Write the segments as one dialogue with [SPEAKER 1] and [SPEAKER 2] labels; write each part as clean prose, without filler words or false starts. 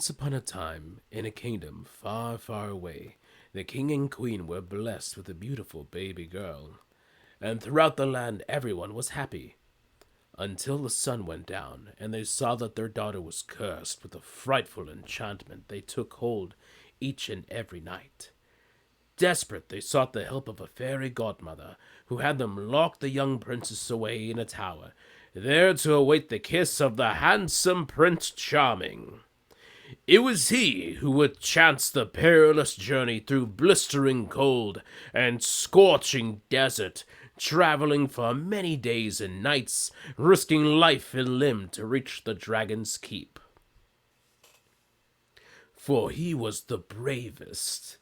[SPEAKER 1] Once upon a time, in a kingdom far, far away, the king and queen were blessed with a beautiful baby girl. And throughout the land, everyone was happy. Until the sun went down, and they saw that their daughter was cursed with a frightful enchantment they took hold each and every night. Desperate, they sought the help of a fairy godmother, who had them lock the young princess away in a tower, there to await the kiss of the handsome Prince Charming. It was he who would chance the perilous journey through blistering cold and scorching desert, traveling for many days and nights, risking life and limb to reach the dragon's keep. For he was the bravest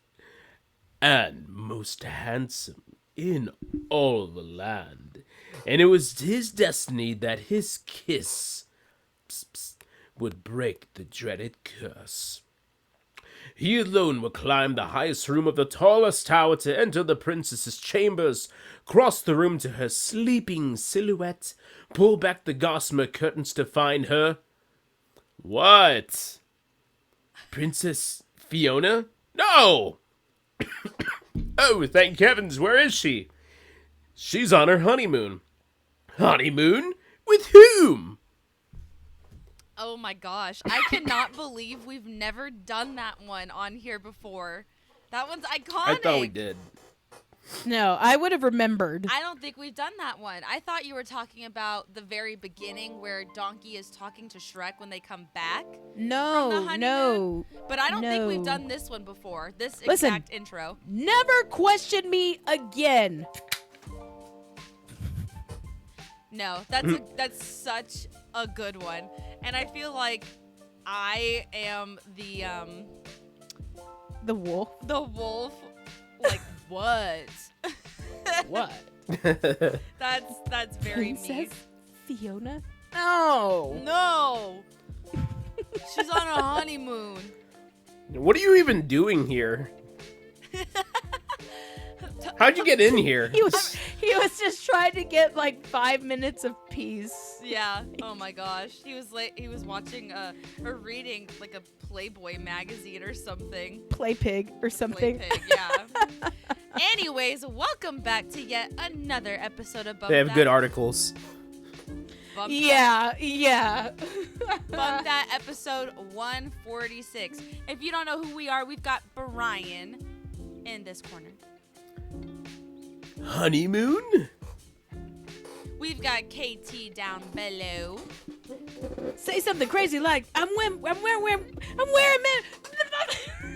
[SPEAKER 1] and most handsome in all the land, and it was his destiny that his kiss would break the dreaded curse. He alone would climb the highest room of the tallest tower to enter the princess's chambers, cross the room to her sleeping silhouette, pull back the gossamer curtains to find her. What? Princess Fiona? No! Oh, thank heavens, where is she? She's on her honeymoon. Honeymoon? With whom?
[SPEAKER 2] Oh my gosh, I cannot believe we've never done that one on here before. That one's iconic.
[SPEAKER 1] I thought we did.
[SPEAKER 3] No, I would have remembered.
[SPEAKER 2] I don't think we've done that one. I thought you were talking about the very beginning where Donkey is talking to Shrek when they come back.
[SPEAKER 3] No.
[SPEAKER 2] But I don't think we've
[SPEAKER 3] No.
[SPEAKER 2] done this one before. This
[SPEAKER 3] Listen.
[SPEAKER 2] exact intro.
[SPEAKER 3] Never question me again.
[SPEAKER 2] No, that's such a good one. And I feel like I am
[SPEAKER 3] The wolf.
[SPEAKER 2] the wolf. Like what?
[SPEAKER 3] What?
[SPEAKER 2] That's very
[SPEAKER 3] Princess
[SPEAKER 2] mean.
[SPEAKER 3] Fiona? No.
[SPEAKER 2] No. She's on a honeymoon.
[SPEAKER 1] What are you even doing here? How'd you get in here?
[SPEAKER 3] He was just trying to get like 5 minutes of peace.
[SPEAKER 2] Yeah. Oh my gosh. He was watching or reading like a Playboy magazine or something.
[SPEAKER 3] Play pig or something.
[SPEAKER 2] Play Pig, yeah. Anyways, welcome back to yet another episode of Bump
[SPEAKER 1] They have
[SPEAKER 2] That.
[SPEAKER 1] good articles.
[SPEAKER 2] Bump
[SPEAKER 3] Yeah.
[SPEAKER 2] Bump That episode 146. If you don't know who we are, we've got Brian in this corner.
[SPEAKER 1] Honeymoon?
[SPEAKER 2] We've got KT down below.
[SPEAKER 3] Say something crazy like I'm wearing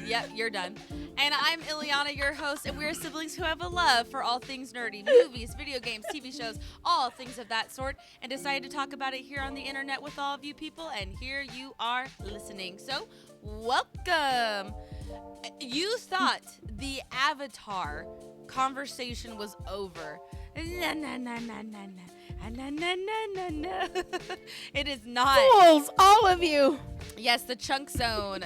[SPEAKER 2] Yep, you're done. And I'm Ileana, your host, and we're siblings who have a love for all things nerdy, movies, video games, TV shows, all things of that sort, and decided to talk about it here on the internet with all of you people, and here you are listening. So, welcome. You thought the Avatar conversation was over. No. It is not.
[SPEAKER 3] Fools, all of you.
[SPEAKER 2] Yes, the Chunk Zone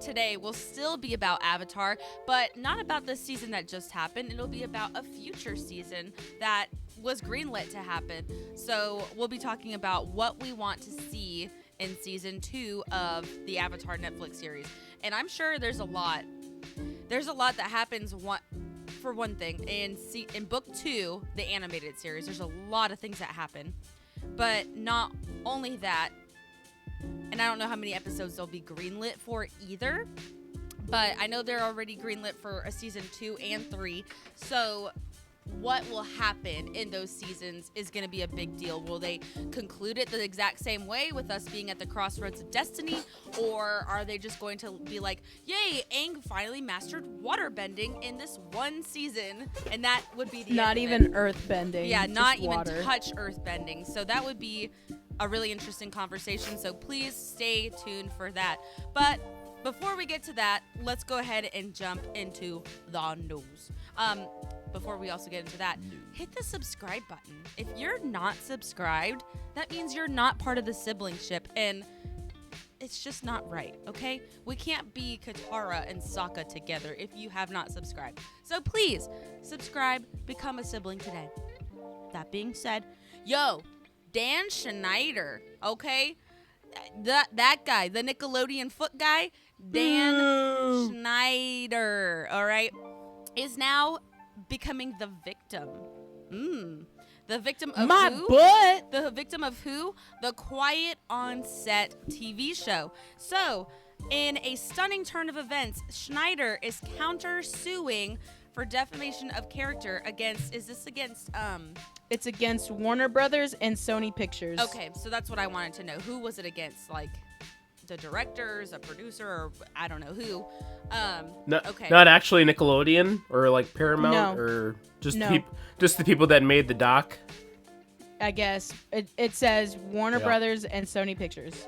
[SPEAKER 2] today will still be about Avatar, but not about the season that just happened. It'll be about a future season that was greenlit to happen. So we'll be talking about what we want to see in season 2 of the Avatar Netflix series. And I'm sure there's a lot. There's a lot that happens for one thing. In book 2, the animated series, there's a lot of things that happen. But not only that, and I don't know how many episodes they'll be greenlit for either, but I know they're already greenlit for a season 2 and 3. So what will happen in those seasons is going to be a big deal. Will they conclude it the exact same way with us being at the crossroads of destiny? Or are they just going to be like, yay, Aang finally mastered water bending in this one season, and that would be the
[SPEAKER 3] Not
[SPEAKER 2] end of
[SPEAKER 3] even
[SPEAKER 2] it.
[SPEAKER 3] earth bending.
[SPEAKER 2] Yeah,
[SPEAKER 3] just
[SPEAKER 2] not even
[SPEAKER 3] water.
[SPEAKER 2] touch earth bending. So that would be a really interesting conversation. So please stay tuned for that. But before we get to that, let's go ahead and jump into the news. Before we also get into that, hit the subscribe button. If you're not subscribed, that means you're not part of the siblingship, and it's just not right, okay? We can't be Katara and Sokka together if you have not subscribed. So please, subscribe, become a sibling today. That being said, Dan Schneider, okay? that guy, the Nickelodeon foot guy, Dan Schneider, all right, is now becoming the victim. The victim of
[SPEAKER 3] My
[SPEAKER 2] who?
[SPEAKER 3] butt.
[SPEAKER 2] The victim of who? The Quiet on Set TV show. So, in a stunning turn of events, Schneider is counter-suing for defamation of character against,
[SPEAKER 3] It's against Warner Brothers and Sony Pictures.
[SPEAKER 2] okay, so that's what I wanted to know. Who was it against? Like, the directors, a producer, or I don't know who. Okay.
[SPEAKER 4] Not actually Nickelodeon or like Paramount
[SPEAKER 3] No.
[SPEAKER 4] or just
[SPEAKER 3] No.
[SPEAKER 4] just the people that made the doc.
[SPEAKER 3] I guess it says Warner
[SPEAKER 4] Yeah.
[SPEAKER 3] Brothers and Sony Pictures.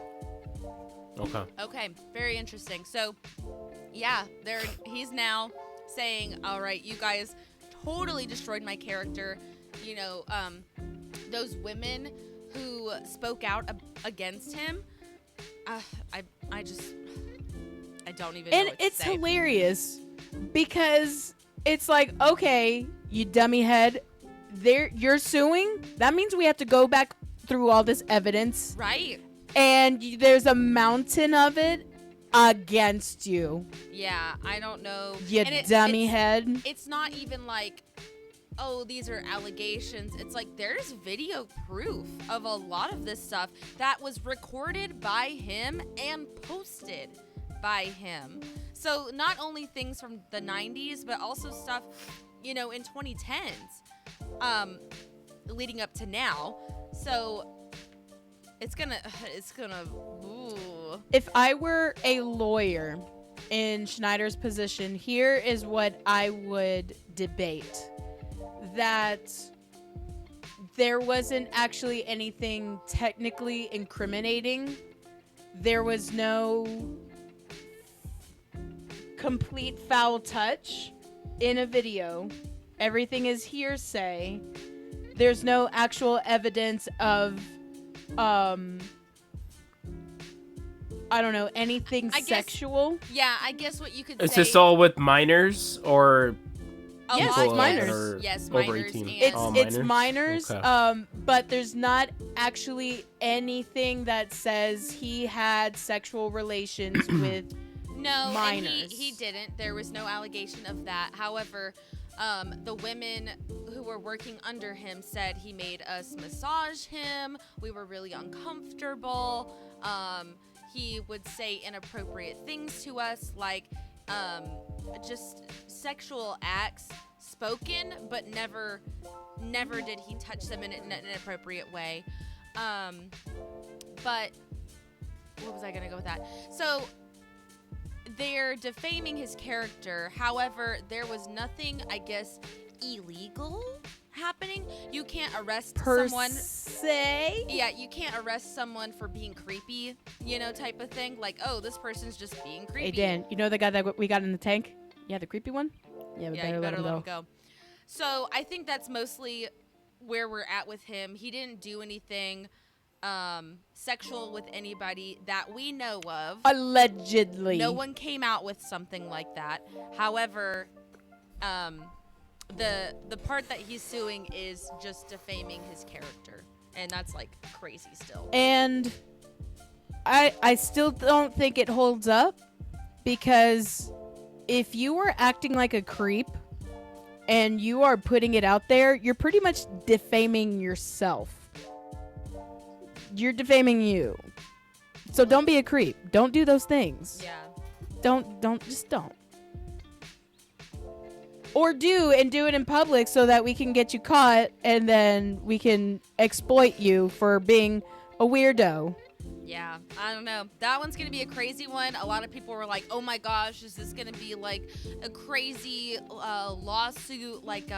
[SPEAKER 4] Okay.
[SPEAKER 2] Okay, very interesting. So, yeah, he's now saying, all right, you guys totally destroyed my character. You know, those women who spoke out against him, I don't even know
[SPEAKER 3] And
[SPEAKER 2] what to
[SPEAKER 3] it's
[SPEAKER 2] say.
[SPEAKER 3] hilarious because it's like, okay, you dummy head, you're suing. That means we have to go back through all this evidence,
[SPEAKER 2] Right?
[SPEAKER 3] and there's a mountain of it against you,
[SPEAKER 2] Yeah, I don't know.
[SPEAKER 3] you
[SPEAKER 2] And
[SPEAKER 3] dummy head.
[SPEAKER 2] It's not even like, oh, these are allegations. It's like there's video proof of a lot of this stuff that was recorded by him and posted by him. So not only things from the 90s, but also stuff, in 2010s, leading up to now. So it's gonna, ooh.
[SPEAKER 3] If I were a lawyer in Schneider's position, here is what I would debate. That there wasn't actually anything technically incriminating. There was no complete foul touch in a video. Everything is hearsay. There's no actual evidence of I don't know, anything
[SPEAKER 2] I guess-
[SPEAKER 3] sexual.
[SPEAKER 2] Yeah, I guess what you could
[SPEAKER 4] Is
[SPEAKER 2] say.
[SPEAKER 4] this all with minors or
[SPEAKER 2] a
[SPEAKER 3] Yes,
[SPEAKER 2] lot,
[SPEAKER 3] it's minors.
[SPEAKER 4] or
[SPEAKER 2] Yes,
[SPEAKER 4] over
[SPEAKER 2] minors.
[SPEAKER 4] 18?
[SPEAKER 2] And
[SPEAKER 3] It's
[SPEAKER 4] All
[SPEAKER 3] it's
[SPEAKER 4] minors?
[SPEAKER 3] minors,
[SPEAKER 4] Okay.
[SPEAKER 3] but there's not actually anything that says he had sexual relations with.
[SPEAKER 2] No,
[SPEAKER 3] minors.
[SPEAKER 2] and he didn't. There was no allegation of that. However, the women who were working under him said he made us massage him. We were really uncomfortable. He would say inappropriate things to us, like just sexual acts spoken, but never did he touch them in an inappropriate way. But where was I gonna go with that? So they're defaming his character. However, there was nothing, I guess, illegal happening. You can't arrest
[SPEAKER 3] Per
[SPEAKER 2] someone.
[SPEAKER 3] se.
[SPEAKER 2] Yeah, you can't arrest someone for being creepy, type of thing. Like, oh, this person's just being creepy.
[SPEAKER 3] Hey Dan, you know the guy that we got in the tank? Yeah, the creepy one. Yeah, we
[SPEAKER 2] Yeah, you better
[SPEAKER 3] let
[SPEAKER 2] let
[SPEAKER 3] him
[SPEAKER 2] him
[SPEAKER 3] go.
[SPEAKER 2] go. So I think that's mostly where we're at with him. He didn't do anything sexual with anybody that we know of.
[SPEAKER 3] Allegedly.
[SPEAKER 2] No one came out with something like that. However, the part that he's suing is just defaming his character, and that's like crazy still.
[SPEAKER 3] And I still don't think it holds up, because if you are acting like a creep and you are putting it out there, you're pretty much defaming yourself. You're defaming you. So don't be a creep. Don't do those things.
[SPEAKER 2] Yeah.
[SPEAKER 3] Just don't. Or do it in public so that we can get you caught and then we can exploit you for being a weirdo.
[SPEAKER 2] Yeah, I don't know. That one's going to be a crazy one. A lot of people were like, oh my gosh, is this going to be like a crazy lawsuit like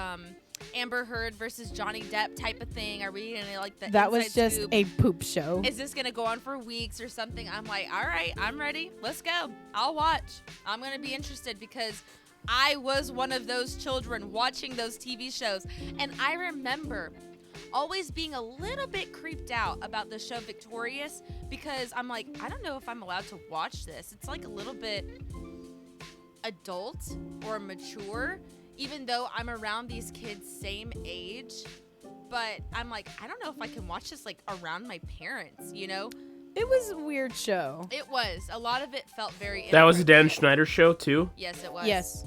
[SPEAKER 2] Amber Heard versus Johnny Depp type of thing? Are we going to like the
[SPEAKER 3] That was
[SPEAKER 2] inside
[SPEAKER 3] just
[SPEAKER 2] scoop?
[SPEAKER 3] a poop show.
[SPEAKER 2] Is this going to go on for weeks or something? I'm like, all right, I'm ready. Let's go. I'll watch. I'm going to be interested because I was one of those children watching those TV shows. And I remember always being a little bit creeped out about the show Victorious, because I'm like, I don't know if I'm allowed to watch this. It's like a little bit adult or mature, even though I'm around these kids same age. But I'm like, I don't know if I can watch this like around my parents,
[SPEAKER 3] It was a weird show.
[SPEAKER 2] It was. A lot of it felt very
[SPEAKER 4] That was a Dan
[SPEAKER 2] inappropriate.
[SPEAKER 4] Schneider show too.
[SPEAKER 2] Yes, it was.
[SPEAKER 3] Yes.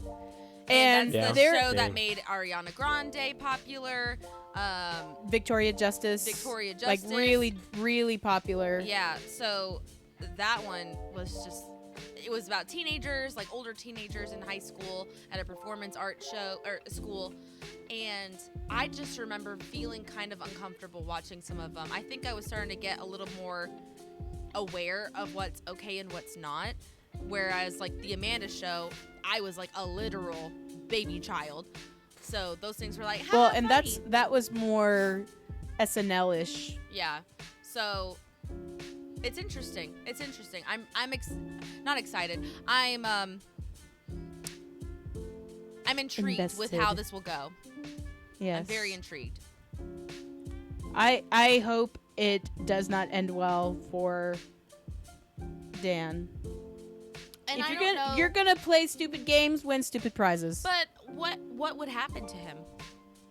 [SPEAKER 2] And
[SPEAKER 3] And
[SPEAKER 2] that's
[SPEAKER 3] there,
[SPEAKER 2] the show
[SPEAKER 4] Yeah.
[SPEAKER 2] that made Ariana Grande popular.
[SPEAKER 3] Victoria Justice.
[SPEAKER 2] Victoria
[SPEAKER 3] Like
[SPEAKER 2] Justice.
[SPEAKER 3] really, really popular.
[SPEAKER 2] Yeah, so that one was just, it was about teenagers, like older teenagers in high school at a performance art show or school. And I just remember feeling kind of uncomfortable watching some of them. I think I was starting to get a little more aware of what's okay and what's not. Whereas like the Amanda show, I was like a literal baby child. So those things were like,
[SPEAKER 3] Well,
[SPEAKER 2] "Ha,
[SPEAKER 3] and
[SPEAKER 2] funny."
[SPEAKER 3] that was more SNL-ish.
[SPEAKER 2] Yeah. So it's interesting. It's interesting. I'm not excited. I'm intrigued with how
[SPEAKER 3] Invested.
[SPEAKER 2] this will go.
[SPEAKER 3] Yes.
[SPEAKER 2] I'm very intrigued.
[SPEAKER 3] I hope it does not end well for Dan.
[SPEAKER 2] And
[SPEAKER 3] if
[SPEAKER 2] I
[SPEAKER 3] you're
[SPEAKER 2] don't
[SPEAKER 3] gonna
[SPEAKER 2] know,
[SPEAKER 3] you're gonna play stupid games, win stupid prizes.
[SPEAKER 2] but what would happen to him?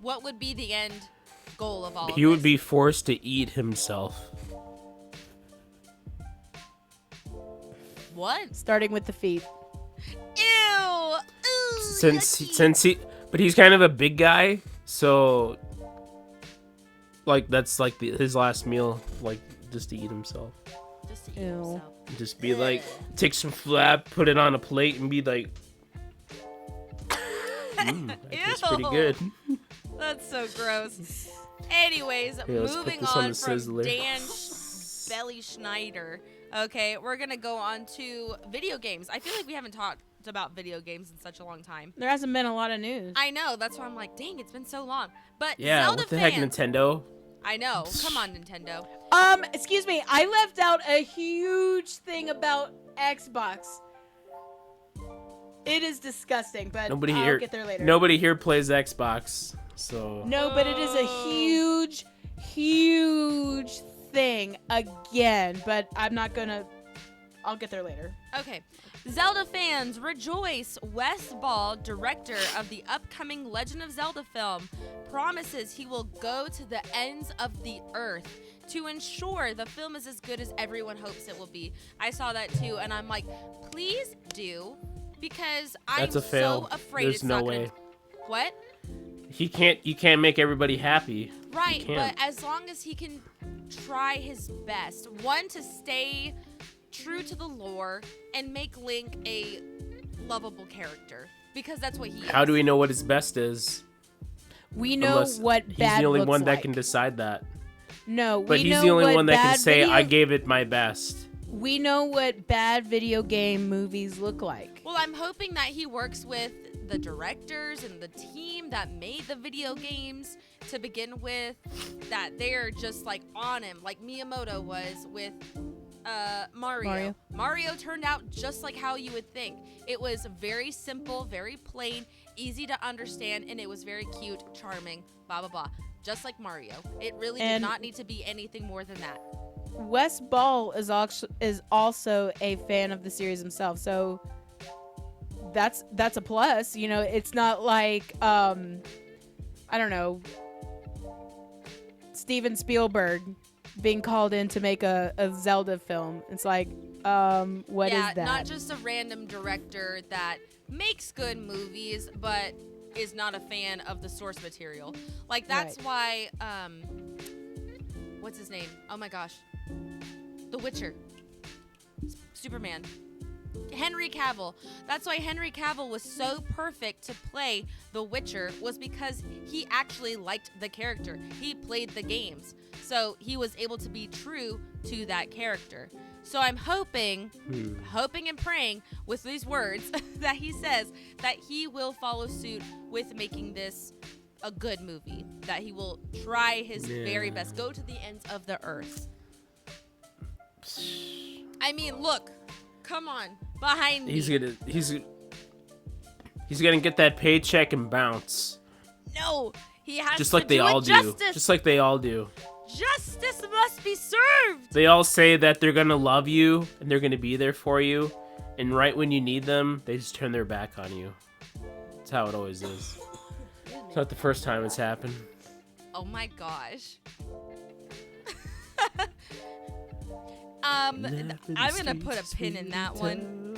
[SPEAKER 2] What would be the end goal of all
[SPEAKER 4] He
[SPEAKER 2] of
[SPEAKER 4] would
[SPEAKER 2] this?
[SPEAKER 4] be forced to eat himself.
[SPEAKER 2] What?
[SPEAKER 3] Starting with the feet.
[SPEAKER 2] Ew! Ooh, yucky.
[SPEAKER 4] Since he, but he's kind of a big guy, so like that's like his last meal, like just to eat himself.
[SPEAKER 2] Just to eat
[SPEAKER 3] Ew.
[SPEAKER 2] himself.
[SPEAKER 4] Just be like, take some flap, put it on a plate, and be like, that tastes pretty
[SPEAKER 2] Ew.
[SPEAKER 4] good.
[SPEAKER 2] That's so gross. Anyways,
[SPEAKER 4] Here, let's put
[SPEAKER 2] moving
[SPEAKER 4] this on
[SPEAKER 2] on
[SPEAKER 4] the
[SPEAKER 2] from
[SPEAKER 4] Sizzler.
[SPEAKER 2] Dan Belly Schneider. Okay, we're gonna go on to video games. I feel like we haven't talked about video games in such a long time.
[SPEAKER 3] There hasn't been a lot of news.
[SPEAKER 2] I know, that's why I'm like, dang, it's been so long. But
[SPEAKER 4] Yeah,
[SPEAKER 2] Zelda
[SPEAKER 4] what the heck,
[SPEAKER 2] fans,
[SPEAKER 4] Nintendo?
[SPEAKER 2] I know. Come on, Nintendo.
[SPEAKER 3] Excuse me, I left out a huge thing about Xbox. It is disgusting, but
[SPEAKER 4] Nobody
[SPEAKER 3] I'll
[SPEAKER 4] here,
[SPEAKER 3] get there later.
[SPEAKER 4] nobody here plays Xbox, so
[SPEAKER 3] No, but it is a huge, huge thing again. But I'm not gonna. I'll get there later.
[SPEAKER 2] Okay. Zelda fans, rejoice! Wes Ball, director of the upcoming Legend of Zelda film, promises he will go to the ends of the earth to ensure the film is as good as everyone hopes it will be. I saw that too, and I'm like, please do, because I'm
[SPEAKER 4] that's a fail.
[SPEAKER 2] so afraid
[SPEAKER 4] There's
[SPEAKER 2] it's
[SPEAKER 4] no
[SPEAKER 2] not
[SPEAKER 4] way.
[SPEAKER 2] gonna. What?
[SPEAKER 4] You can't make everybody happy.
[SPEAKER 2] Right, but
[SPEAKER 4] can't.
[SPEAKER 2] as long as he can try his best, one, to stay true to the lore and make Link a lovable character, because that's what he is.
[SPEAKER 4] How do we know what his best is?
[SPEAKER 3] We know
[SPEAKER 4] Unless
[SPEAKER 3] what
[SPEAKER 4] he's
[SPEAKER 3] bad
[SPEAKER 4] the only
[SPEAKER 3] looks
[SPEAKER 4] one
[SPEAKER 3] like.
[SPEAKER 4] that can decide that.
[SPEAKER 3] No,
[SPEAKER 4] But
[SPEAKER 3] we
[SPEAKER 4] he's
[SPEAKER 3] know
[SPEAKER 4] the only
[SPEAKER 3] what
[SPEAKER 4] one that can
[SPEAKER 3] bad
[SPEAKER 4] say,
[SPEAKER 3] video-
[SPEAKER 4] I gave it my best.
[SPEAKER 3] We know what bad video game movies look like.
[SPEAKER 2] Well, I'm hoping that he works with the directors and the team that made the video games to begin with, that they're just like on him, like Miyamoto was with Mario. Mario turned out just like how you would think. It was very simple, very plain, easy to understand, and it was very cute, charming, blah, blah, blah. Just like Mario. It really did
[SPEAKER 3] And-
[SPEAKER 2] not need to be anything more than that.
[SPEAKER 3] Wes Ball is also a fan of the series himself, so that's a plus. You know, it's not like I don't know, Steven Spielberg being called in to make a Zelda film. It's like, what is that?
[SPEAKER 2] Not just a random director that makes good movies, but is not a fan of the source material. Like, that's why, what's his name? Oh my gosh. The Witcher. Superman. Henry Cavill. That's why Henry Cavill was so perfect to play The Witcher, was because he actually liked the character. He played the games. So he was able to be true to that character. So I'm hoping and praying with these words that he says that he will follow suit with making this a good movie. That he will try his very best. Go to the ends of the earth. I mean, look. Come on. Behind me.
[SPEAKER 4] He's gonna get that paycheck and bounce.
[SPEAKER 2] No. He has
[SPEAKER 4] Just
[SPEAKER 2] to
[SPEAKER 4] like they
[SPEAKER 2] do
[SPEAKER 4] all
[SPEAKER 2] it
[SPEAKER 4] do.
[SPEAKER 2] justice.
[SPEAKER 4] Just like they all do.
[SPEAKER 2] Justice must be served.
[SPEAKER 4] They all say that they're gonna love you and they're gonna be there for you, and right when you need them, they just turn their back on you. That's how it always is. It's not the first time it's happened.
[SPEAKER 2] Oh my gosh. I'm gonna put a pin in that one,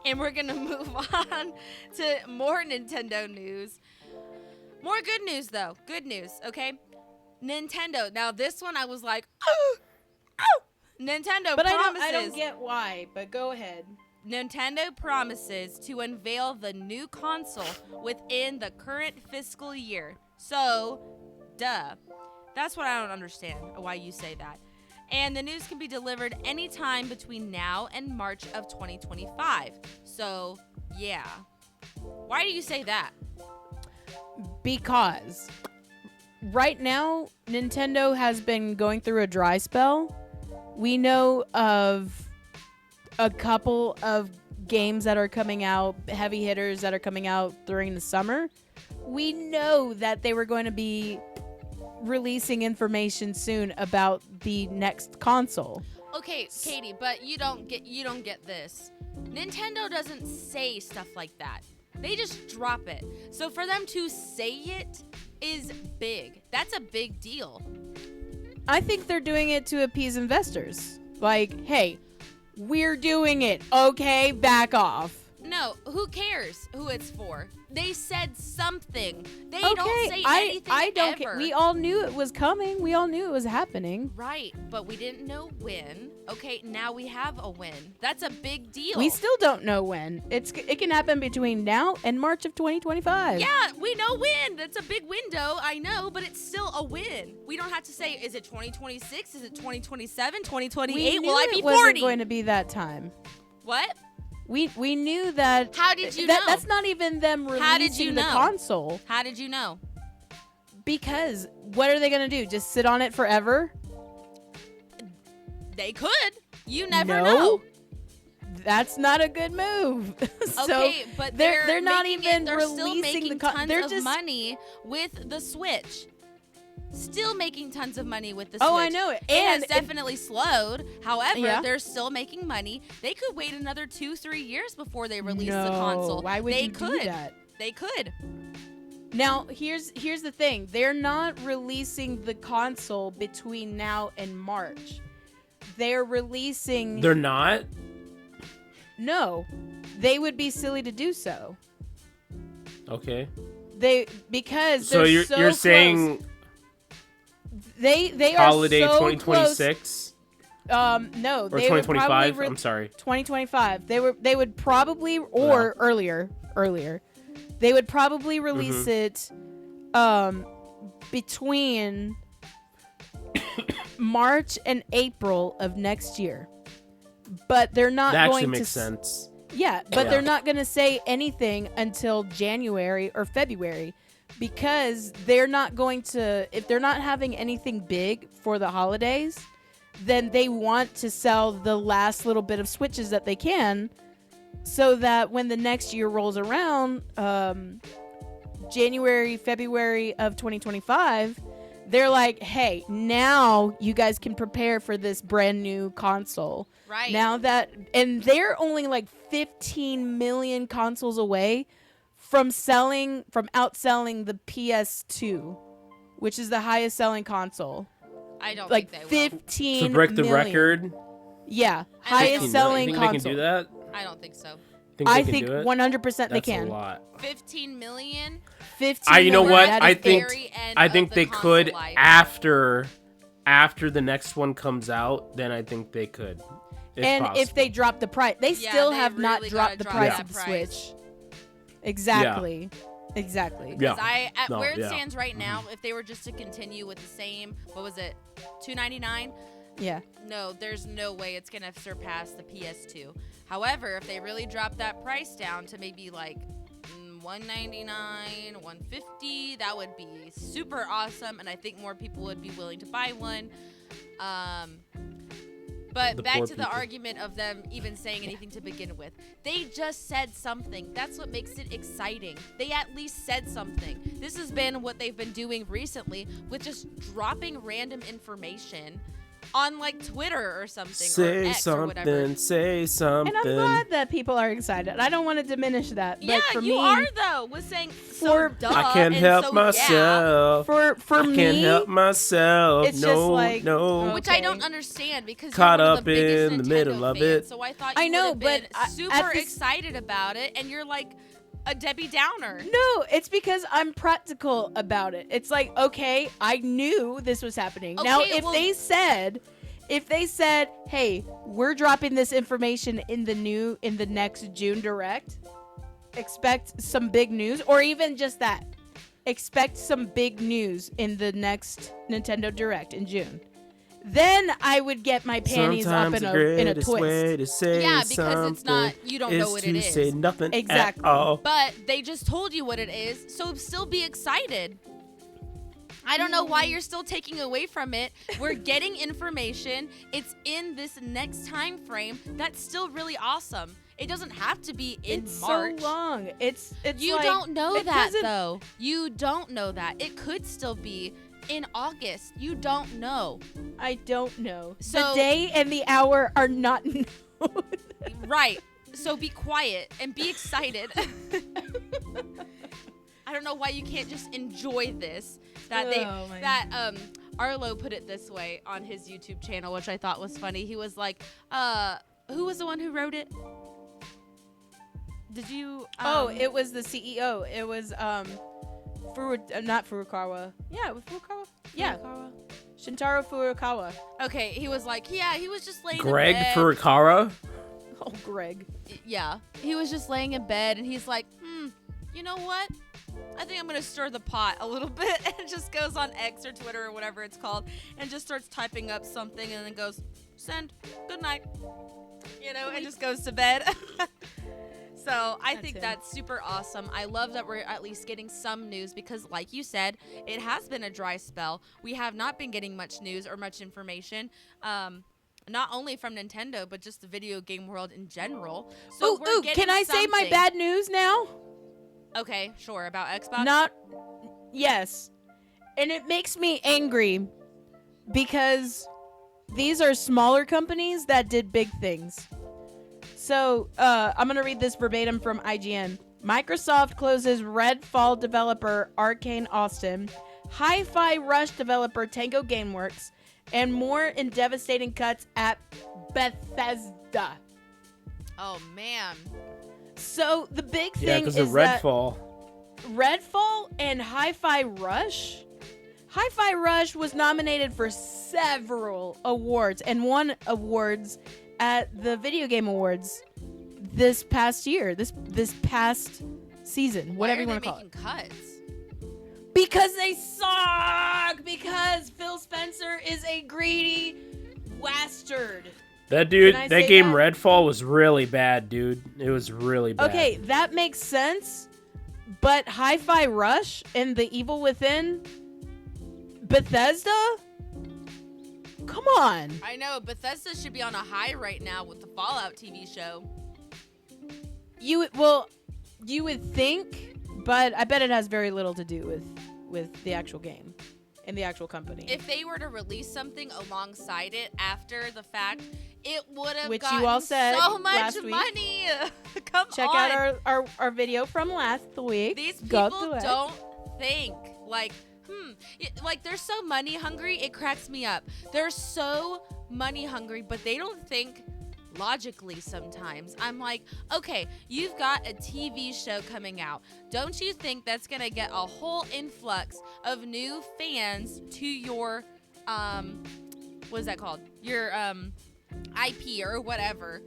[SPEAKER 2] and we're gonna move on to more Nintendo news. More good news though. Good news, okay? Nintendo. Now this one I was like, oh, oh. Nintendo
[SPEAKER 3] But
[SPEAKER 2] promises.
[SPEAKER 3] I don't get why. But go ahead.
[SPEAKER 2] Nintendo promises to unveil the new console within the current fiscal year. So, duh. That's what I don't understand why you say that. And the news can be delivered anytime between now and March of 2025. So, yeah. Why do you say that?
[SPEAKER 3] Because right now, Nintendo has been going through a dry spell. We know of a couple of games that are coming out, heavy hitters that are coming out during the summer. We know that they were going to be releasing information soon about the next console.
[SPEAKER 2] Okay, Katie, but you don't get this. Nintendo doesn't say stuff like that. They just drop it. So for them to say it is big. That's a big deal.
[SPEAKER 3] I think they're doing it to appease investors. Like, hey, we're doing it. Okay, back off.
[SPEAKER 2] No, who cares who it's for? They said something. They
[SPEAKER 3] Okay,
[SPEAKER 2] don't say anything
[SPEAKER 3] I don't
[SPEAKER 2] ever.
[SPEAKER 3] care. We all knew it was coming. We all knew it was happening.
[SPEAKER 2] Right, but we didn't know when. Okay, now we have a win. That's a big deal.
[SPEAKER 3] We still don't know when. It can happen between now and March of 2025.
[SPEAKER 2] Yeah, we know when. That's a big window, I know, but it's still a win. We don't have to say, is it 2026? Is it 2027? 2028?
[SPEAKER 3] We knew
[SPEAKER 2] Will I be
[SPEAKER 3] it wasn't
[SPEAKER 2] 40?
[SPEAKER 3] going to be that time.
[SPEAKER 2] What?
[SPEAKER 3] We knew that.
[SPEAKER 2] How did you know?
[SPEAKER 3] That's not even them releasing
[SPEAKER 2] How did you
[SPEAKER 3] the
[SPEAKER 2] know?
[SPEAKER 3] console.
[SPEAKER 2] How did you know?
[SPEAKER 3] Because what are they going to do? Just sit on it forever?
[SPEAKER 2] They could. You never
[SPEAKER 3] No.
[SPEAKER 2] know.
[SPEAKER 3] That's not a good move. So
[SPEAKER 2] Okay, but
[SPEAKER 3] they're not
[SPEAKER 2] making
[SPEAKER 3] even
[SPEAKER 2] they're still
[SPEAKER 3] releasing
[SPEAKER 2] making
[SPEAKER 3] the
[SPEAKER 2] tons
[SPEAKER 3] they're
[SPEAKER 2] of
[SPEAKER 3] just
[SPEAKER 2] money with the Switch. Still making tons of money with the
[SPEAKER 3] Oh,
[SPEAKER 2] Switch.
[SPEAKER 3] I know it.
[SPEAKER 2] It has
[SPEAKER 3] And
[SPEAKER 2] definitely slowed. However,
[SPEAKER 3] Yeah.
[SPEAKER 2] they're still making money. They could wait another 2-3 years before they release
[SPEAKER 3] no,
[SPEAKER 2] the console.
[SPEAKER 3] why would
[SPEAKER 2] they
[SPEAKER 3] you
[SPEAKER 2] could.
[SPEAKER 3] do that?
[SPEAKER 2] They could.
[SPEAKER 3] Now, here's the thing. They're not releasing the console between now and March. They're releasing
[SPEAKER 4] They're not.
[SPEAKER 3] No. They would be silly to do so.
[SPEAKER 4] Okay.
[SPEAKER 3] Because
[SPEAKER 4] So
[SPEAKER 3] they're
[SPEAKER 4] you're
[SPEAKER 3] so
[SPEAKER 4] you're
[SPEAKER 3] close.
[SPEAKER 4] saying
[SPEAKER 3] they
[SPEAKER 4] holiday
[SPEAKER 3] are so
[SPEAKER 4] 2026
[SPEAKER 3] close. No,
[SPEAKER 4] or
[SPEAKER 3] they would
[SPEAKER 4] 2025?
[SPEAKER 3] probably
[SPEAKER 4] I'm sorry.
[SPEAKER 3] 2025. They would probably or earlier. They would probably release it between March and April of next year. But they're not
[SPEAKER 4] That
[SPEAKER 3] going
[SPEAKER 4] actually
[SPEAKER 3] to
[SPEAKER 4] makes sense.
[SPEAKER 3] Yeah, but
[SPEAKER 4] Yeah.
[SPEAKER 3] they're not going to say anything until January or February because they're not going to, if they're not having anything big for the holidays, then they want to sell the last little bit of Switches that they can so that when the next year rolls around, January, February of 2025, they're like, hey, now you guys can prepare for this brand new console.
[SPEAKER 2] Right.
[SPEAKER 3] Now that, and they're only like 15 million consoles away from outselling the PS2, which is the highest selling console.
[SPEAKER 2] I don't
[SPEAKER 3] Like
[SPEAKER 2] think they will.
[SPEAKER 3] 15
[SPEAKER 4] To break the
[SPEAKER 3] million.
[SPEAKER 4] record.
[SPEAKER 3] Yeah,
[SPEAKER 2] I don't
[SPEAKER 3] highest
[SPEAKER 2] think
[SPEAKER 3] selling
[SPEAKER 4] You think they
[SPEAKER 3] console.
[SPEAKER 4] can do that?
[SPEAKER 2] I don't think so.
[SPEAKER 3] I
[SPEAKER 4] they can
[SPEAKER 3] think
[SPEAKER 4] do it?
[SPEAKER 3] 100% they
[SPEAKER 4] That's
[SPEAKER 3] can.
[SPEAKER 4] a lot.
[SPEAKER 2] 15 million?
[SPEAKER 3] 15
[SPEAKER 4] You know
[SPEAKER 3] million,
[SPEAKER 4] what?
[SPEAKER 3] that
[SPEAKER 4] I
[SPEAKER 3] is
[SPEAKER 4] think
[SPEAKER 2] very end
[SPEAKER 4] I
[SPEAKER 2] of
[SPEAKER 4] think
[SPEAKER 2] the
[SPEAKER 4] they
[SPEAKER 2] console
[SPEAKER 4] could
[SPEAKER 2] life.
[SPEAKER 4] after the next one comes out. Then I think they could.
[SPEAKER 3] and
[SPEAKER 4] possible.
[SPEAKER 3] if they drop the price, they
[SPEAKER 2] Yeah,
[SPEAKER 3] still
[SPEAKER 2] they
[SPEAKER 3] have not
[SPEAKER 2] really
[SPEAKER 3] dropped
[SPEAKER 2] gotta
[SPEAKER 3] the
[SPEAKER 2] drop
[SPEAKER 3] price
[SPEAKER 4] that
[SPEAKER 3] of the
[SPEAKER 2] price.
[SPEAKER 3] Switch. Exactly. Exactly.
[SPEAKER 4] Yeah.
[SPEAKER 2] At
[SPEAKER 4] No,
[SPEAKER 2] where it
[SPEAKER 4] yeah.
[SPEAKER 2] stands right now, if they were just to continue with the same, what was it, $299?
[SPEAKER 3] Yeah.
[SPEAKER 2] No, there's no way it's gonna surpass the PS2. However, if they really drop that price down to maybe like $199, $150, that would be super awesome, and I think more people would be willing to buy one. But
[SPEAKER 4] The
[SPEAKER 2] back
[SPEAKER 4] poor
[SPEAKER 2] to the
[SPEAKER 4] people.
[SPEAKER 2] argument of them even saying anything to begin with. They just said something. That's what makes it exciting. They at least said something. This has been what they've been doing recently with just dropping random information on like Twitter or something, or
[SPEAKER 4] Say
[SPEAKER 2] X or whatever.
[SPEAKER 4] something, say something.
[SPEAKER 3] And I'm glad that people are excited. I don't want to diminish that.
[SPEAKER 2] Yeah,
[SPEAKER 3] but for
[SPEAKER 2] you
[SPEAKER 3] me,
[SPEAKER 2] are though. Was saying
[SPEAKER 3] for-
[SPEAKER 2] so duh,
[SPEAKER 4] I can't
[SPEAKER 2] and
[SPEAKER 4] help
[SPEAKER 2] so,
[SPEAKER 4] myself.
[SPEAKER 3] for
[SPEAKER 4] I
[SPEAKER 3] me,
[SPEAKER 4] can't help myself.
[SPEAKER 3] it's
[SPEAKER 4] no,
[SPEAKER 3] just like-
[SPEAKER 4] no.
[SPEAKER 2] Yeah. Which I
[SPEAKER 3] Okay.
[SPEAKER 2] don't understand because
[SPEAKER 4] Caught
[SPEAKER 2] you're one
[SPEAKER 4] up
[SPEAKER 2] of the biggest
[SPEAKER 4] in the
[SPEAKER 2] Nintendo
[SPEAKER 4] middle of
[SPEAKER 2] fans,
[SPEAKER 4] it.
[SPEAKER 2] so I thought
[SPEAKER 3] I
[SPEAKER 2] you
[SPEAKER 3] know,
[SPEAKER 2] would have been
[SPEAKER 3] but
[SPEAKER 2] super
[SPEAKER 3] at this-
[SPEAKER 2] excited about it, and you're like a Debbie Downer.
[SPEAKER 3] No, it's because I'm practical about it. It's like, okay, I knew this was happening. Now,
[SPEAKER 2] Okay,
[SPEAKER 3] if
[SPEAKER 2] well-
[SPEAKER 3] they said, hey, we're dropping this information in the next June Direct, expect some big news, or even just that, expect some big news in the next Nintendo Direct in June, then I would get my panties
[SPEAKER 4] Sometimes
[SPEAKER 3] up
[SPEAKER 4] the
[SPEAKER 3] in a
[SPEAKER 4] greatest way
[SPEAKER 3] twist.
[SPEAKER 4] to say
[SPEAKER 2] Yeah, because it's not,
[SPEAKER 4] something
[SPEAKER 2] you don't know what it
[SPEAKER 4] to say
[SPEAKER 2] is.
[SPEAKER 4] nothing
[SPEAKER 3] Exactly.
[SPEAKER 4] at all.
[SPEAKER 2] But they just told you what it is, so still be excited. I don't know why you're still taking away from it. We're getting information. It's in this next time frame. That's still really awesome. It doesn't have to be in
[SPEAKER 3] It's
[SPEAKER 2] March.
[SPEAKER 3] so long. It's
[SPEAKER 2] You
[SPEAKER 3] like,
[SPEAKER 2] don't know
[SPEAKER 3] it
[SPEAKER 2] that
[SPEAKER 3] doesn't-
[SPEAKER 2] though. You don't know that. It could still be in August. You don't know.
[SPEAKER 3] I don't know.
[SPEAKER 2] So-
[SPEAKER 3] the day and the hour are not known.
[SPEAKER 2] Right. So be quiet and be excited. I don't know why you can't just enjoy this.
[SPEAKER 3] Oh, my
[SPEAKER 2] Arlo put it this way on his YouTube channel, which I thought was funny. He was like, who was the one who wrote it? Did you
[SPEAKER 3] It was the CEO. It was not Furukawa. Yeah, it was Furukawa. Yeah, Shintaro Furukawa.
[SPEAKER 2] Okay, he was like, yeah, he was just laying
[SPEAKER 4] Greg
[SPEAKER 2] in bed.
[SPEAKER 4] Furukawa?
[SPEAKER 3] Oh, Greg.
[SPEAKER 2] Yeah, he was just laying in bed and he's like, you know what? I think I'm gonna stir the pot a little bit, and just goes on X or Twitter or whatever it's called, and just starts typing up something, and then goes, send, good night, and just goes to bed. So I think
[SPEAKER 3] him.
[SPEAKER 2] that's super awesome. I love that we're at least getting some news because, like you said, it has been a dry spell. We have not been getting much news or much information. Not only from Nintendo, but just the video game world in general. So we're
[SPEAKER 3] Ooh,
[SPEAKER 2] getting
[SPEAKER 3] can I say my
[SPEAKER 2] something.
[SPEAKER 3] bad news now?
[SPEAKER 2] Okay, sure. About Xbox?
[SPEAKER 3] Not. Yes. And it makes me angry because these are smaller companies that did big things. So, I'm going to read this verbatim from IGN. Microsoft closes Redfall developer Arcane Austin, Hi-Fi Rush developer Tango Gameworks, and more in devastating cuts at Bethesda.
[SPEAKER 2] Oh, man.
[SPEAKER 3] So, the big
[SPEAKER 4] Yeah,
[SPEAKER 3] thing
[SPEAKER 4] because
[SPEAKER 3] is
[SPEAKER 4] of
[SPEAKER 3] that
[SPEAKER 4] Redfall.
[SPEAKER 3] Redfall and Hi-Fi Rush. Hi-Fi Rush was nominated for several awards and won awards at the Video Game Awards this past year, this past season, whatever you want to call it.
[SPEAKER 2] Why are they making cuts?
[SPEAKER 3] Because they suck. Because Phil Spencer is a greedy bastard.
[SPEAKER 4] That dude,
[SPEAKER 3] Can I
[SPEAKER 4] that
[SPEAKER 3] say
[SPEAKER 4] game
[SPEAKER 3] that?
[SPEAKER 4] Redfall was really bad, dude. It was really bad.
[SPEAKER 3] Okay, that makes sense. But Hi-Fi Rush and The Evil Within, Bethesda? Come on.
[SPEAKER 2] I know. Bethesda should be on a high right now with the Fallout TV show.
[SPEAKER 3] You would think, but I bet it has very little to do with the actual game and the actual company.
[SPEAKER 2] If they were to release something alongside it after the fact, it would have
[SPEAKER 3] Which you
[SPEAKER 2] gotten
[SPEAKER 3] all said
[SPEAKER 2] so much
[SPEAKER 3] last week.
[SPEAKER 2] money. Come
[SPEAKER 3] Check
[SPEAKER 2] on.
[SPEAKER 3] out our video from last week.
[SPEAKER 2] These
[SPEAKER 3] Go
[SPEAKER 2] people
[SPEAKER 3] through it.
[SPEAKER 2] don't think like, like they're so money hungry, it cracks me up. They're so money hungry, but they don't think logically sometimes. I'm like, okay, you've got a TV show coming out. Don't you think that's gonna get a whole influx of new fans to your what is that called? Your IP or whatever.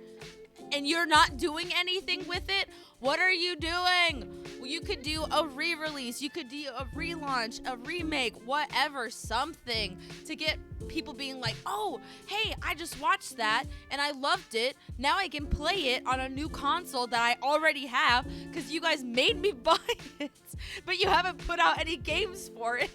[SPEAKER 2] And you're not doing anything with it? What are you doing? Well, you could do a re-release, you could do a relaunch, a remake, whatever, something to get people being like, oh, hey, I just watched that and I loved it. Now I can play it on a new console that I already have because you guys made me buy it, but you haven't put out any games for it.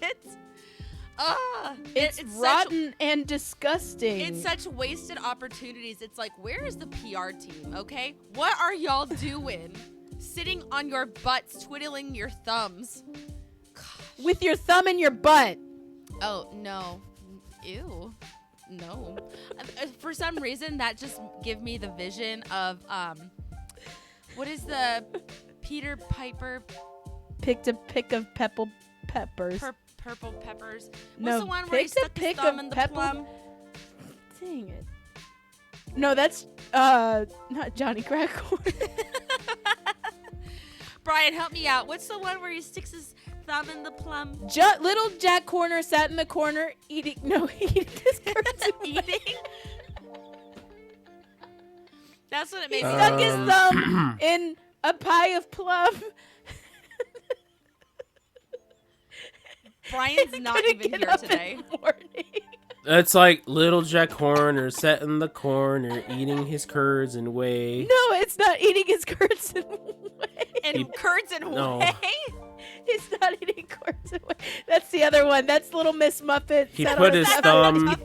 [SPEAKER 3] It's rotten and disgusting.
[SPEAKER 2] It's such wasted opportunities. It's like, where is the PR team, okay? What are y'all doing? Sitting on your butts, twiddling your thumbs.
[SPEAKER 3] with your thumb in your butt.
[SPEAKER 2] Oh, no. Ew. No. For some reason, that just give me the vision of what is the Peter Piper
[SPEAKER 3] Picked a pick of peppers.
[SPEAKER 2] purple peppers? What's
[SPEAKER 3] No,
[SPEAKER 2] the one where he
[SPEAKER 3] picked a
[SPEAKER 2] stuck his
[SPEAKER 3] pick
[SPEAKER 2] thumb
[SPEAKER 3] of
[SPEAKER 2] in the
[SPEAKER 3] pepper-
[SPEAKER 2] plum?
[SPEAKER 3] Dang it. No, that's not Johnny Crackcorn.
[SPEAKER 2] Brian, help me out. What's the one where he sticks his thumb in the plum?
[SPEAKER 3] Little Jack Corner sat in the corner eating his curds.
[SPEAKER 2] Eating? That's what it made me
[SPEAKER 3] Stuck
[SPEAKER 2] think
[SPEAKER 3] his
[SPEAKER 2] of.
[SPEAKER 3] thumb in a pie of plum.
[SPEAKER 2] Brian's not
[SPEAKER 3] Couldn't
[SPEAKER 2] even
[SPEAKER 3] get
[SPEAKER 2] here
[SPEAKER 3] up in
[SPEAKER 2] today.
[SPEAKER 3] the morning.
[SPEAKER 4] That's like little Jack Horner sat in the corner eating his curds and whey.
[SPEAKER 3] No, it's not eating his curds and whey.
[SPEAKER 2] And curds and
[SPEAKER 4] No.
[SPEAKER 2] whey?
[SPEAKER 3] He's not eating curds and whey. That's the other one. That's Little Miss Muffet.
[SPEAKER 4] He
[SPEAKER 3] sat
[SPEAKER 4] put
[SPEAKER 3] on
[SPEAKER 4] his
[SPEAKER 3] top of
[SPEAKER 4] thumb